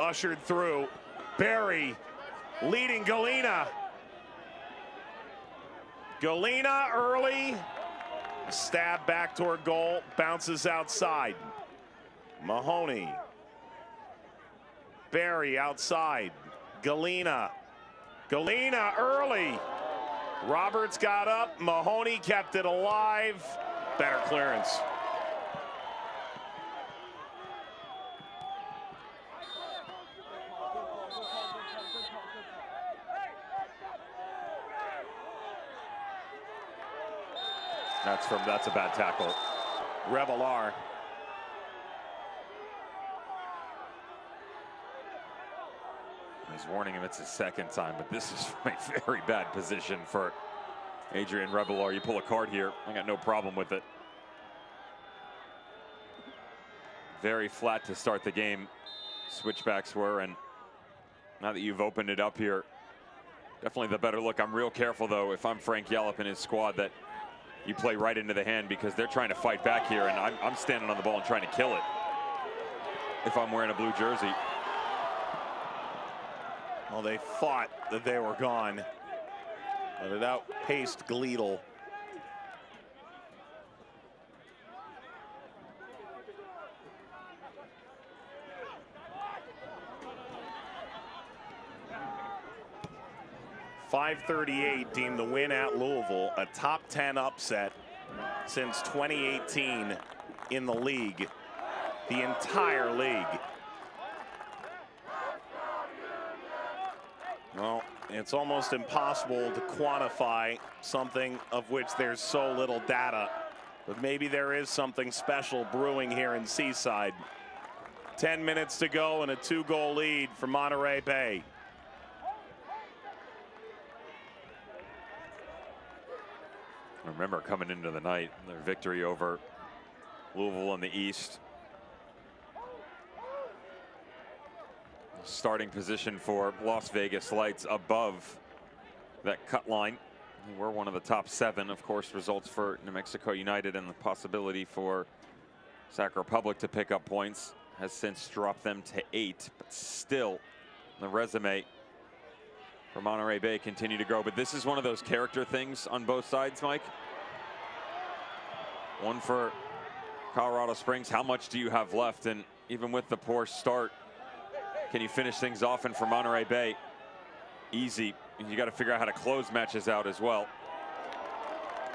Ushered through. Barry leading Galina. Galina early. Stab back toward goal, bounces outside. Mahoney. Barry outside. Galina. Galina early. Roberts got up. Mahoney kept it alive. Better clearance. That's a bad tackle. Revelar. He's warning him it's his second time, but this is from a very bad position for Adrian Revelar. You pull a card here, I got no problem with it. Very flat to start the game, Switchbacks were, and now that you've opened it up here, definitely the better look. I'm real careful though, if I'm Frank Yallop and his squad, that you play right into the hand because they're trying to fight back here, and I'm standing on the ball and trying to kill it if I'm wearing a blue jersey. Well, they thought that they were gone, but it outpaced Gleedle. .538 deemed the win at Louisville a top 10 upset since 2018 in the league, the entire league. Well, it's almost impossible to quantify something of which there's so little data, but maybe there is something special brewing here in Seaside. 10 minutes to go and a 2-goal lead for Monterey Bay. Remember, coming into the night, their victory over Louisville in the East. Starting position for Las Vegas Lights above that cut line. We're one of the top 7, of course. Results for New Mexico United and the possibility for Sac Republic to pick up points has since dropped them to 8, but still the resume for Monterey Bay continue to grow. But this is one of those character things on both sides, Mike. One for Colorado Springs, how much do you have left? And even with the poor start, can you finish things off? And for Monterey Bay, easy. You got to figure out how to close matches out as well.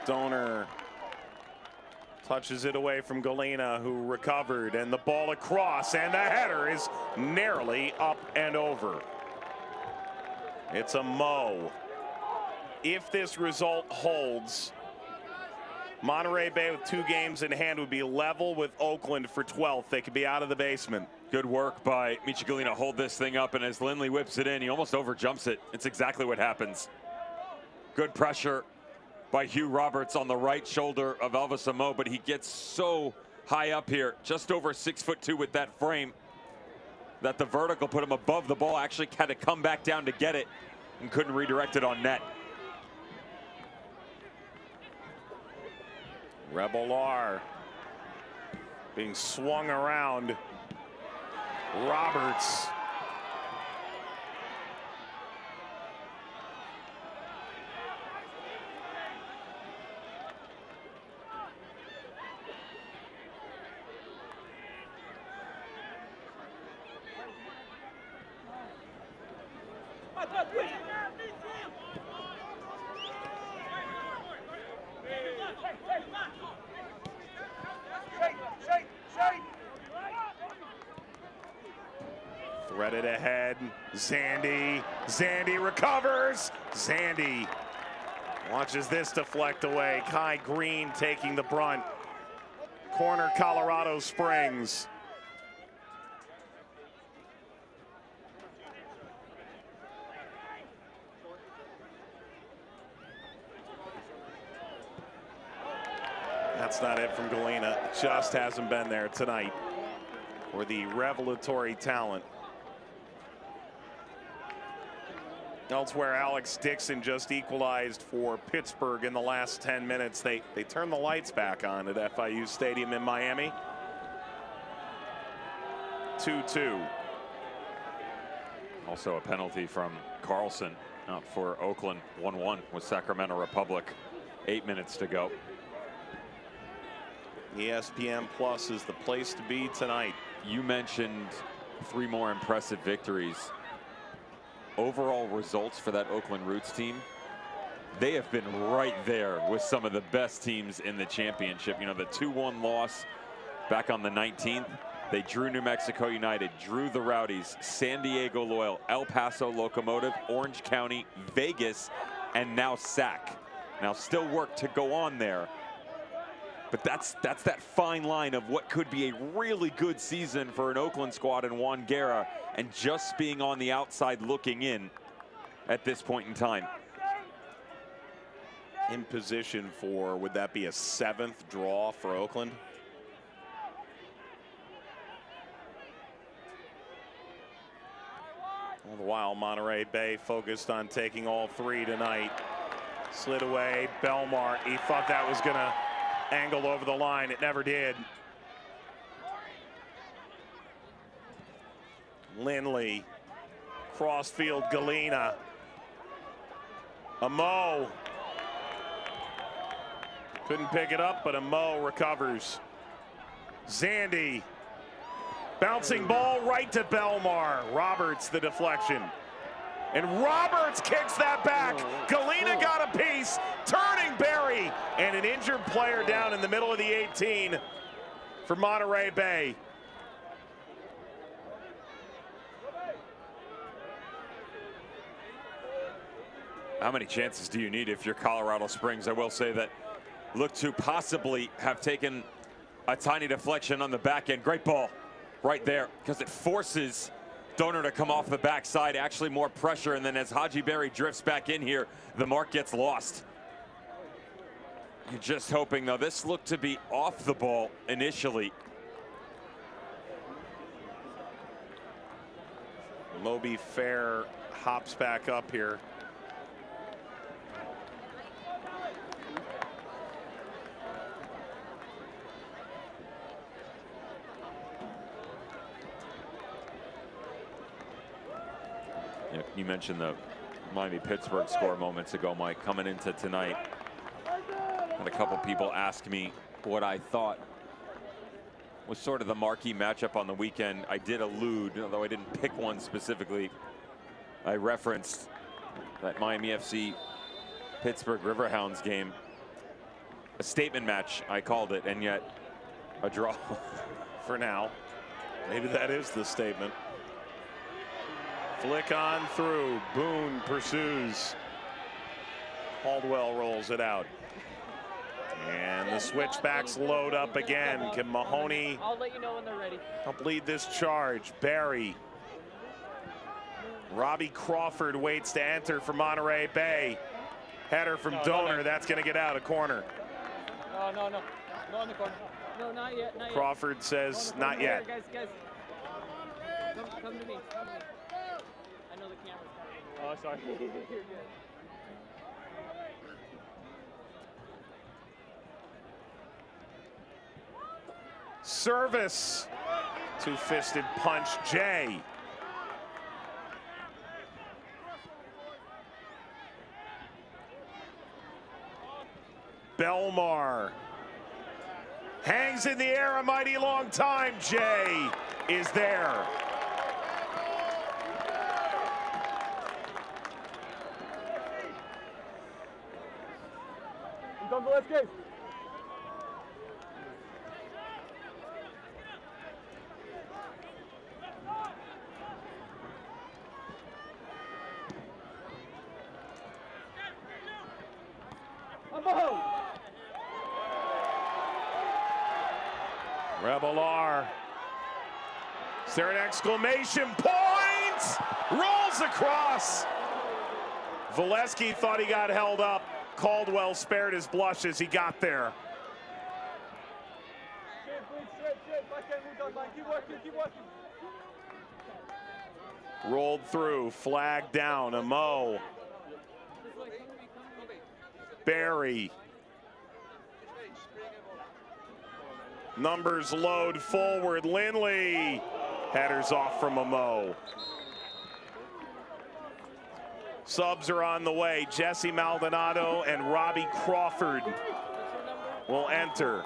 Donor touches it away from Galena, who recovered, and the ball across, and the header is narrowly up and over. It's a Mo. If this result holds, Monterey Bay with 2 games in hand would be level with Oakland for 12th. They could be out of the basement. Good work by Michi Galena. Hold this thing up, and as Lindley whips it in, he almost overjumps it. It's exactly what happens. Good pressure by Hugh Roberts on the right shoulder of Elvis Amo, but he gets so high up here, just over 6'2" with that frame, that the vertical put him above the ball. Actually had to come back down to get it and couldn't redirect it on net. Rebel being swung around. Roberts. Threaded ahead, Zandy recovers. Zandy watches this deflect away. Kai Green taking the brunt. Corner Colorado Springs. That's not it from Galena. Just hasn't been there tonight for the revelatory talent. Elsewhere, Alex Dixon just equalized for Pittsburgh in the last 10 minutes. They turned the lights back on at FIU Stadium in Miami. 2-2. Also a penalty from Carlson out for Oakland. 1-1 with Sacramento Republic. 8 minutes to go. ESPN Plus is the place to be tonight. You mentioned 3 more impressive victories. Overall results for that Oakland Roots team, they have been right there with some of the best teams in the championship. You know, the 2-1 loss back on the 19th, they drew New Mexico United, drew the Rowdies, San Diego Loyal, El Paso Locomotive, Orange County, Vegas, and now SAC. Now still work to go on there, but that's that fine line of what could be a really good season for an Oakland squad and Juan Guerra, and just being on the outside looking in at this point in time. In position for, would that be a 7th draw for Oakland? All the while, Monterey Bay focused on taking all 3 tonight. Slid away, Belmar. He thought that was gonna angle over the line. It never did. Lindley, crossfield, Galena. Amo. Couldn't pick it up, but Amo recovers. Zandy. Bouncing ball right to Belmar. Roberts the deflection. And Roberts kicks that back. Galena got a piece. Turning Barry. And an injured player down in the middle of the 18 for Monterey Bay. How many chances do you need if you're Colorado Springs? I will say that look to possibly have taken a tiny deflection on the back end. Great ball right there because it forces Donor to come off the backside, actually more pressure, and then as Haji Berry drifts back in here, the mark gets lost. You're just hoping, though, this looked to be off the ball initially. Moby Fair hops back up here. You mentioned the Miami-Pittsburgh score moments ago, Mike. Coming into tonight, had a couple people ask me what I thought was sort of the marquee matchup on the weekend. I did allude, although I didn't pick one specifically. I referenced that Miami FC Pittsburgh Riverhounds game. A statement match, I called it, and yet a draw. For now. Maybe that is the statement. Flick on through. Boone pursues. Caldwell rolls it out. And the switchbacks load up again. Can Mahoney I'll let you know when they're ready. help lead this charge? Barry. Robbie Crawford waits to enter for Monterey Bay. Header from Donor. That's going to get out of corner. No, no, no. No in the corner. No, not yet. Not Crawford yet. says not yet. Guys, guys. Come to me. Come to me. I know the camera's coming. Oh, sorry. You're good. Service. Two-fisted punch, Jay. Belmar. Hangs in the air a mighty long time. Jay is there. Come to let's go. Rebel R. Is there an exclamation point? Rolls across. Valesky thought he got held up. Caldwell spared his blush as he got there. Rolled through, flag down, Amo. Barry. Numbers load forward, Lindley. Headers off from Amo. Subs are on the way. Jesse Maldonado and Robbie Crawford will enter.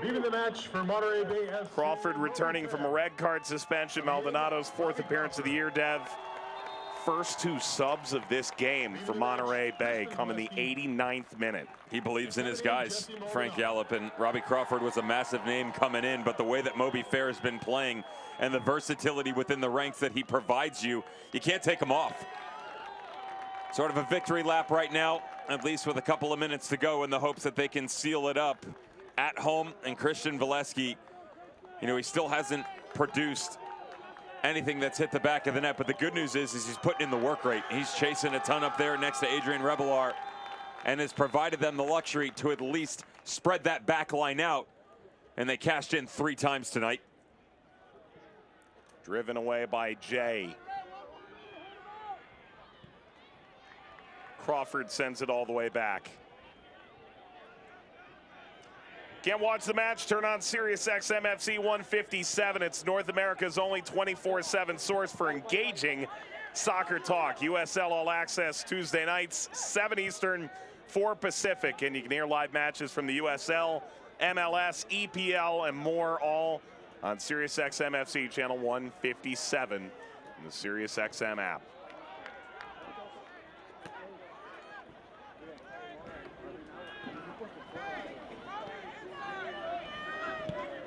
Leaving the match for Monterey Bay. Crawford returning from a red card suspension. Maldonado's fourth appearance of the year, Dev. First two subs of this game for Monterey Bay come in the 89th minute. He believes in his guys, Frank Gallup, and Robbie Crawford was a massive name coming in, but the way that Moby Fair has been playing and the versatility within the ranks that he provides you, you can't take him off. Sort of a victory lap right now, at least with a couple of minutes to go, in the hopes that they can seal it up at home. And Christian Valesky, you know, he still hasn't produced anything that's hit the back of the net, but the good news is he's putting in the work rate. He's chasing a ton up there next to Adrian Rebelar and has provided them the luxury to at least spread that back line out, and they cashed in 3 times tonight. Driven away by Jay. Crawford sends it all the way back. Can't watch the match? Turn on SiriusXM FC 157. It's North America's only 24/7 source for engaging soccer talk. USL All Access Tuesday nights, 7 Eastern, 4 Pacific. And you can hear live matches from the USL, MLS, EPL, and more, all on SiriusXM FC channel 157 in the SiriusXM app.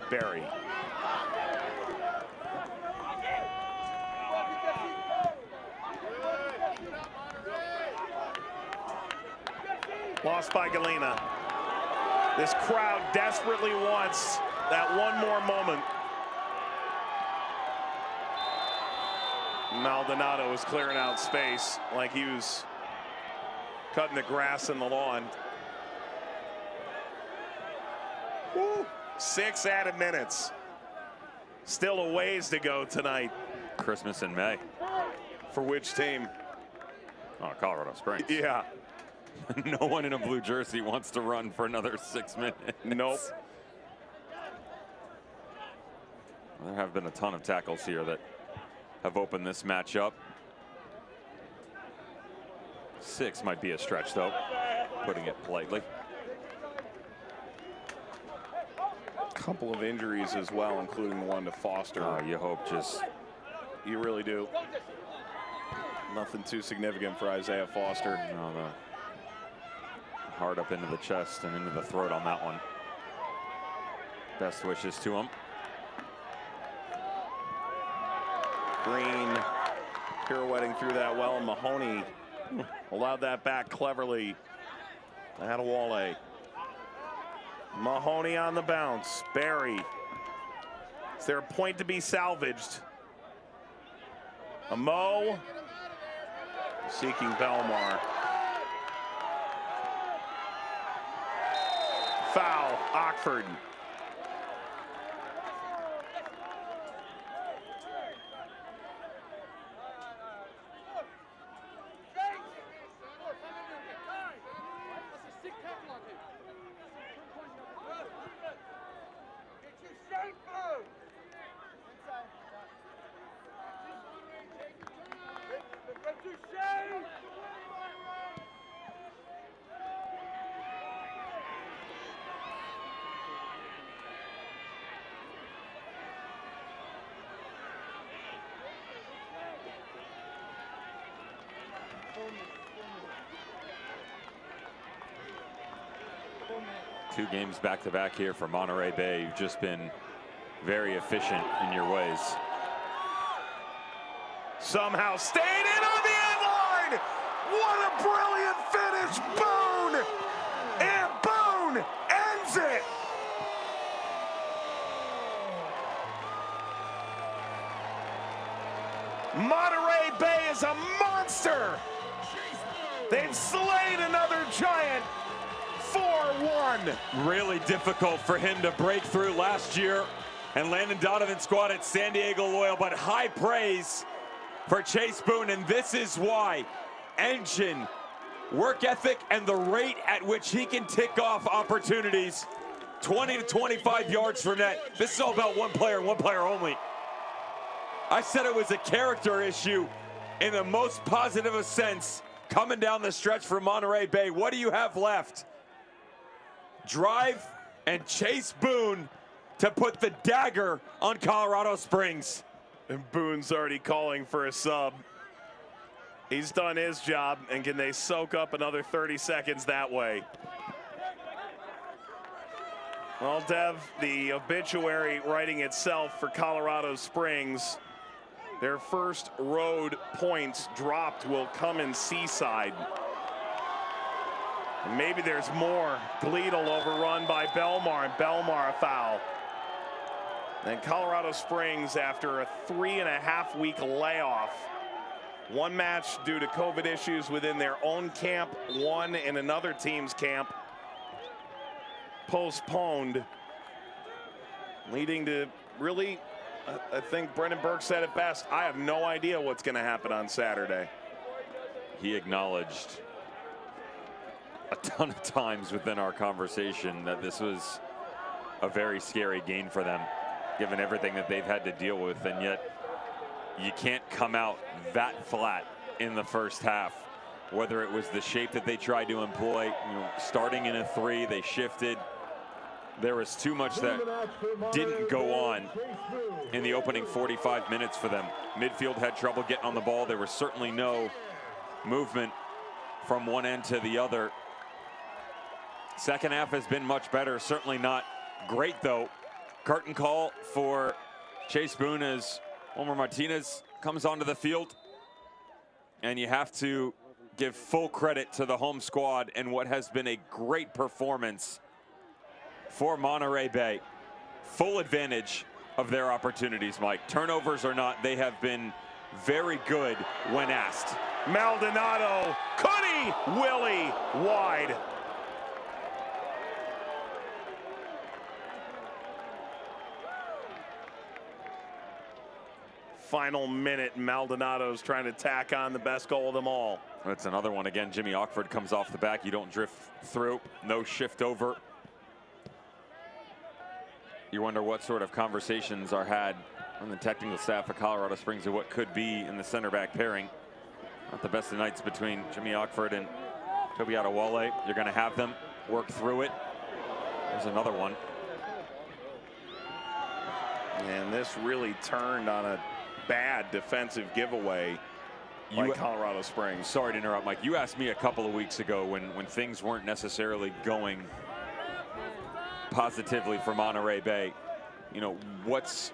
Barry. Lost by Galena. This crowd desperately wants that one more moment. Maldonado was clearing out space like he was cutting the grass in the lawn. Woo. 6 added minutes. Still a ways to go tonight. Christmas in May. For which team? Oh, Colorado Springs. Yeah. No one in a blue jersey wants to run for another 6 minutes. Nope. There have been a ton of tackles here that have opened this match up. 6 might be a stretch, though, putting it politely. Couple of injuries as well, including the one to Foster. You hope just... You really do. Nothing too significant for Isaiah Foster. No, no. Hard up into the chest and into the throat on that one. Best wishes to him. Green pirouetting through that well, and Mahoney allowed that back cleverly. Adewale. Mahoney on the bounce. Barry. Is there a point to be salvaged? Mo seeking Belmar. Foul, Ockford. Two games back-to-back here for Monterey Bay. You've just been very efficient in your ways. Somehow stayed in on the end line. What a brilliant finish. Boone! And Boone ends it. Monterey Bay is a monster. They've slain another giant. 4-1. Really difficult for him to break through last year, and Landon Donovan's squad at San Diego Loyal, but high praise for Chase Boone, and this is why. Engine, work ethic, and the rate at which he can tick off opportunities 20 to 25 yards from net. This is all about one player and one player only. I said it was a character issue in the most positive of sense coming down the stretch for Monterey Bay. What do you have left? Drive and Chase Boone to put the dagger on Colorado Springs. And Boone's already calling for a sub. He's done his job, and can they soak up another 30 seconds that way? Well, Dev, the obituary writing itself for Colorado Springs. Their first road points dropped will come in Seaside. And maybe there's more. Gleedle overrun by Belmar, and Belmar a foul. And Colorado Springs, after a 3.5-week layoff, one match due to COVID issues within their own camp, one in another team's camp, postponed, leading to really, I think Brendan Burke said it best, I have no idea what's going to happen on Saturday. He acknowledged a ton of times within our conversation that this was a very scary game for them, given everything that they've had to deal with, and yet you can't come out that flat in the first half. Whether it was the shape that they tried to employ, starting in a 3, they shifted. There was too much that didn't go on in the opening 45 minutes for them. Midfield had trouble getting on the ball. There was certainly no movement from one end to the other. Second half has been much better, certainly not great though. Curtain call for Chase Boone as Omar Martinez comes onto the field. And you have to give full credit to the home squad and what has been a great performance for Monterey Bay. Full advantage of their opportunities, Mike. Turnovers or not, they have been very good when asked. Maldonado, could he? Willie, wide. Final minute, Maldonado's trying to tack on the best goal of them all. That's another one again. Jimmy Ockford comes off the back. You don't drift through, no shift over. You wonder what sort of conversations are had on the technical staff of Colorado Springs of what could be in the center back pairing. Not the best of nights between Jimmy Ockford and Toby Adewale. You're going to have them work through it. There's another one. And this really turned on a bad defensive giveaway by Colorado Springs. Sorry to interrupt, Mike. You asked me a couple of weeks ago when things weren't necessarily going positively for Monterey Bay, what's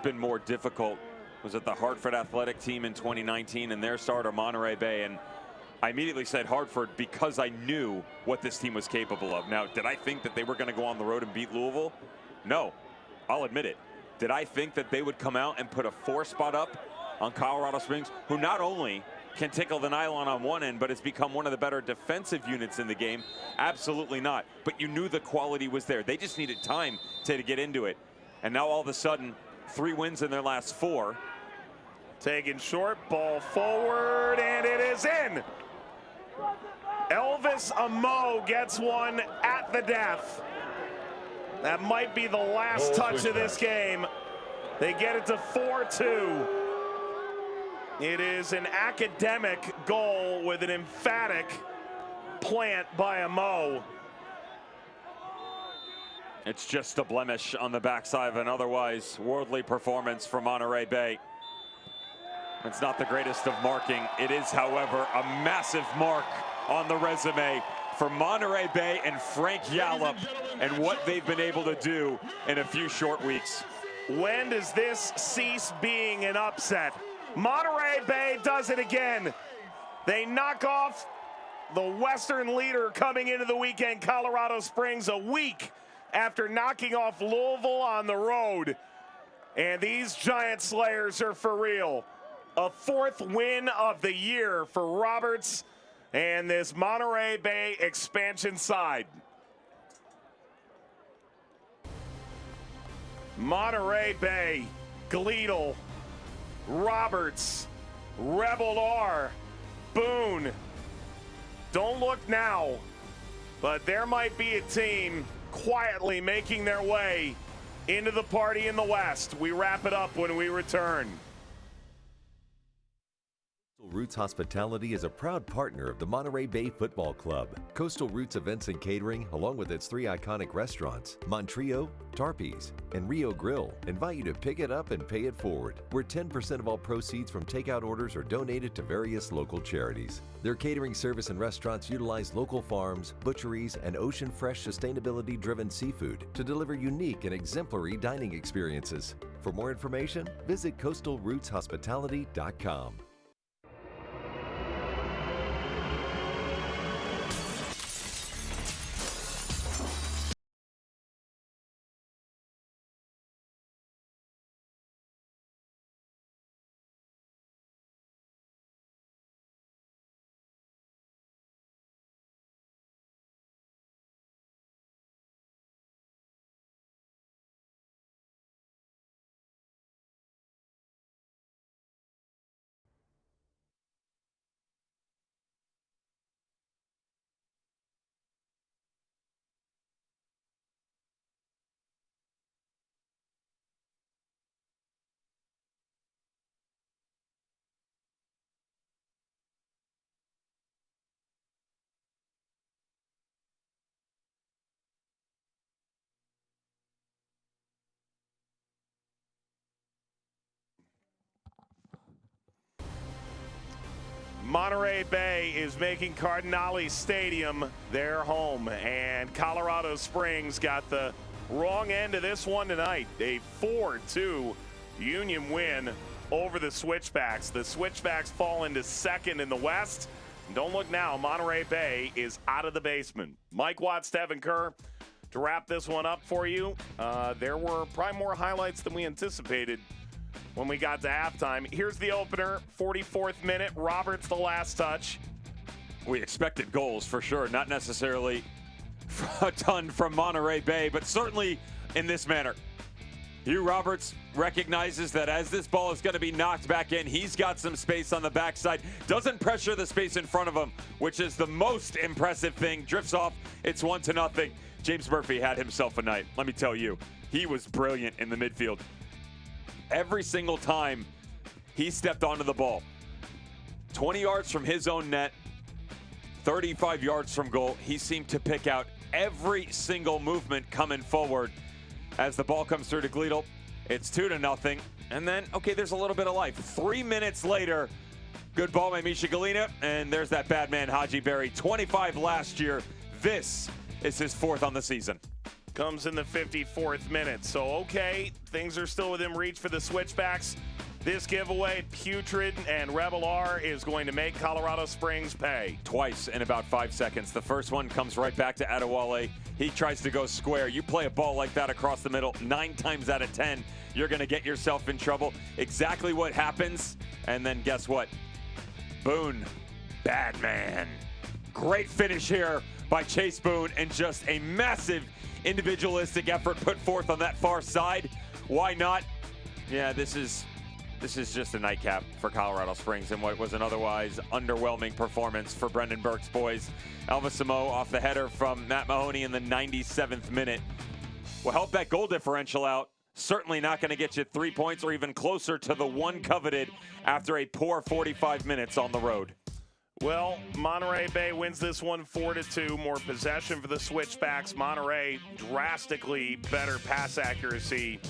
been more difficult? Was it the Hartford athletic team in 2019 and their start, or Monterey Bay? And I immediately said Hartford because I knew what this team was capable of. Now, did I think that they were going to go on the road and beat Louisville? No, I'll admit it. Did I think that they would come out and put a 4 spot up on Colorado Springs, who not only can tickle the nylon on one end, but has become one of the better defensive units in the game? Absolutely not. But you knew the quality was there. They just needed time to get into it. And now all of a sudden, 3 wins in their last 4. Taken short, ball forward, and it is in. Elvis Amo gets one at the death. That might be the last touch of this game. They get it to 4-2. It is an academic goal with an emphatic plant by Amo. It's just a blemish on the backside of an otherwise worldly performance for Monterey Bay. It's not the greatest of marking. It is, however, a massive mark on the resume for Monterey Bay and Frank Yallop and what they've been able to do in a few short weeks. When does this cease being an upset? Monterey Bay does it again. They knock off the Western leader coming into the weekend, Colorado Springs, a week after knocking off Louisville on the road. And these Giant Slayers are for real. A 4th win of the year for Roberts and this Monterey Bay expansion side. Monterey Bay, Gleedle, Roberts, Rebel R, Boone. Don't look now, but there might be a team quietly making their way into the party in the West. We wrap it up when we return. Roots Hospitality is a proud partner of the Monterey Bay Football Club. Coastal Roots Events and Catering, along with its 3 iconic restaurants, Monterey, Tarpey's, and Rio Grill, invite you to pick it up and pay it forward, where 10% of all proceeds from takeout orders are donated to various local charities. Their catering service and restaurants utilize local farms, butcheries, and ocean fresh sustainability-driven seafood to deliver unique and exemplary dining experiences. For more information, visit coastalrootshospitality.com. Monterey Bay is making Cardinale Stadium their home, and Colorado Springs got the wrong end of this one tonight. A 4-2 Union win over the Switchbacks. The Switchbacks fall into second in the West. Don't look now, Monterey Bay is out of the basement. Mike Watts, Devin Kerr, to wrap this one up for you. There were probably more highlights than we anticipated when we got to halftime. Here's the opener, 44th minute. Roberts the last touch. We expected goals for sure, not necessarily a ton from Monterey Bay, but certainly in this manner. Hugh Roberts recognizes that as this ball is going to be knocked back in, he's got some space on the backside. Doesn't pressure the space in front of him, which is the most impressive thing. Drifts off. It's 1-0. James Murphy had himself a night. Let me tell you, he was brilliant in the midfield. Every single time he stepped onto the ball, 20 yards from his own net, 35 yards from goal, he seemed to pick out every single movement coming forward. As the ball comes through to Gleedle, it's 2-0. And then, okay, there's a little bit of life. 3 minutes later, good ball by Misha Galina, and there's that bad man, Haji Berry. 25 last year. This is his 4th on the season. Comes in the 54th minute. So, okay, things are still within reach for the Switchbacks. This giveaway, Putrid and Rebel R, is going to make Colorado Springs pay. Twice in about 5 seconds. The first one comes right back to Adewale. He tries to go square. You play a ball like that across the middle, 9 times out of 10, you're going to get yourself in trouble. Exactly what happens. And then guess what? Boone, bad man. Great finish here by Chase Boone, and just a massive individualistic effort put forth on that far side. Why not? Yeah, this is just a nightcap for Colorado Springs in what was an otherwise underwhelming performance for Brendan Burke's boys. Alva Samo off the header from Matt Mahoney in the 97th minute will help that goal differential out. Certainly not going to get you 3 points or even closer to the one coveted after a poor 45 minutes on the road. Well, Monterey Bay wins this one 4-2. More possession for the Switchbacks. Monterey drastically better pass accuracy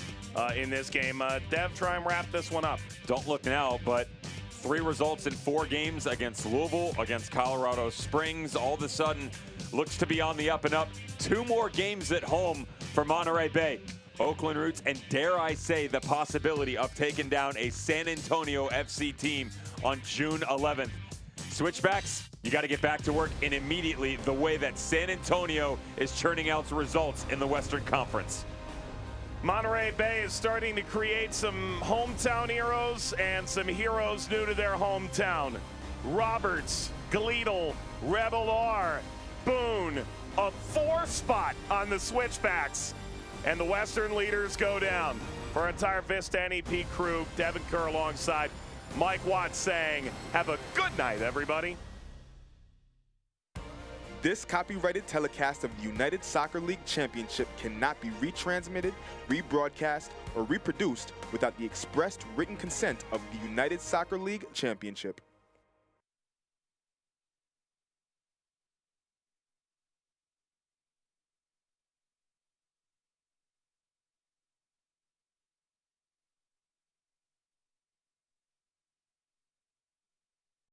in this game. Dev, try and wrap this one up. Don't look now, but 3 results in 4 games against Louisville, against Colorado Springs. All of a sudden, looks to be on the up and up. 2 more games at home for Monterey Bay. Oakland Roots, and dare I say, the possibility of taking down a San Antonio FC team on June 11th. Switchbacks, you got to get back to work, and immediately, the way that San Antonio is churning out results in the Western Conference. Monterey Bay is starting to create some hometown heroes and some heroes new to their hometown. Roberts, Gleedle, Rebel R, Boone, a 4 spot on the Switchbacks. And the Western leaders go down. For our entire Vista NEP crew, Devin Kerr alongside Mike Watts saying, have a good night, everybody. This copyrighted telecast of the United Soccer League Championship cannot be retransmitted, rebroadcast, or reproduced without the expressed written consent of the United Soccer League Championship.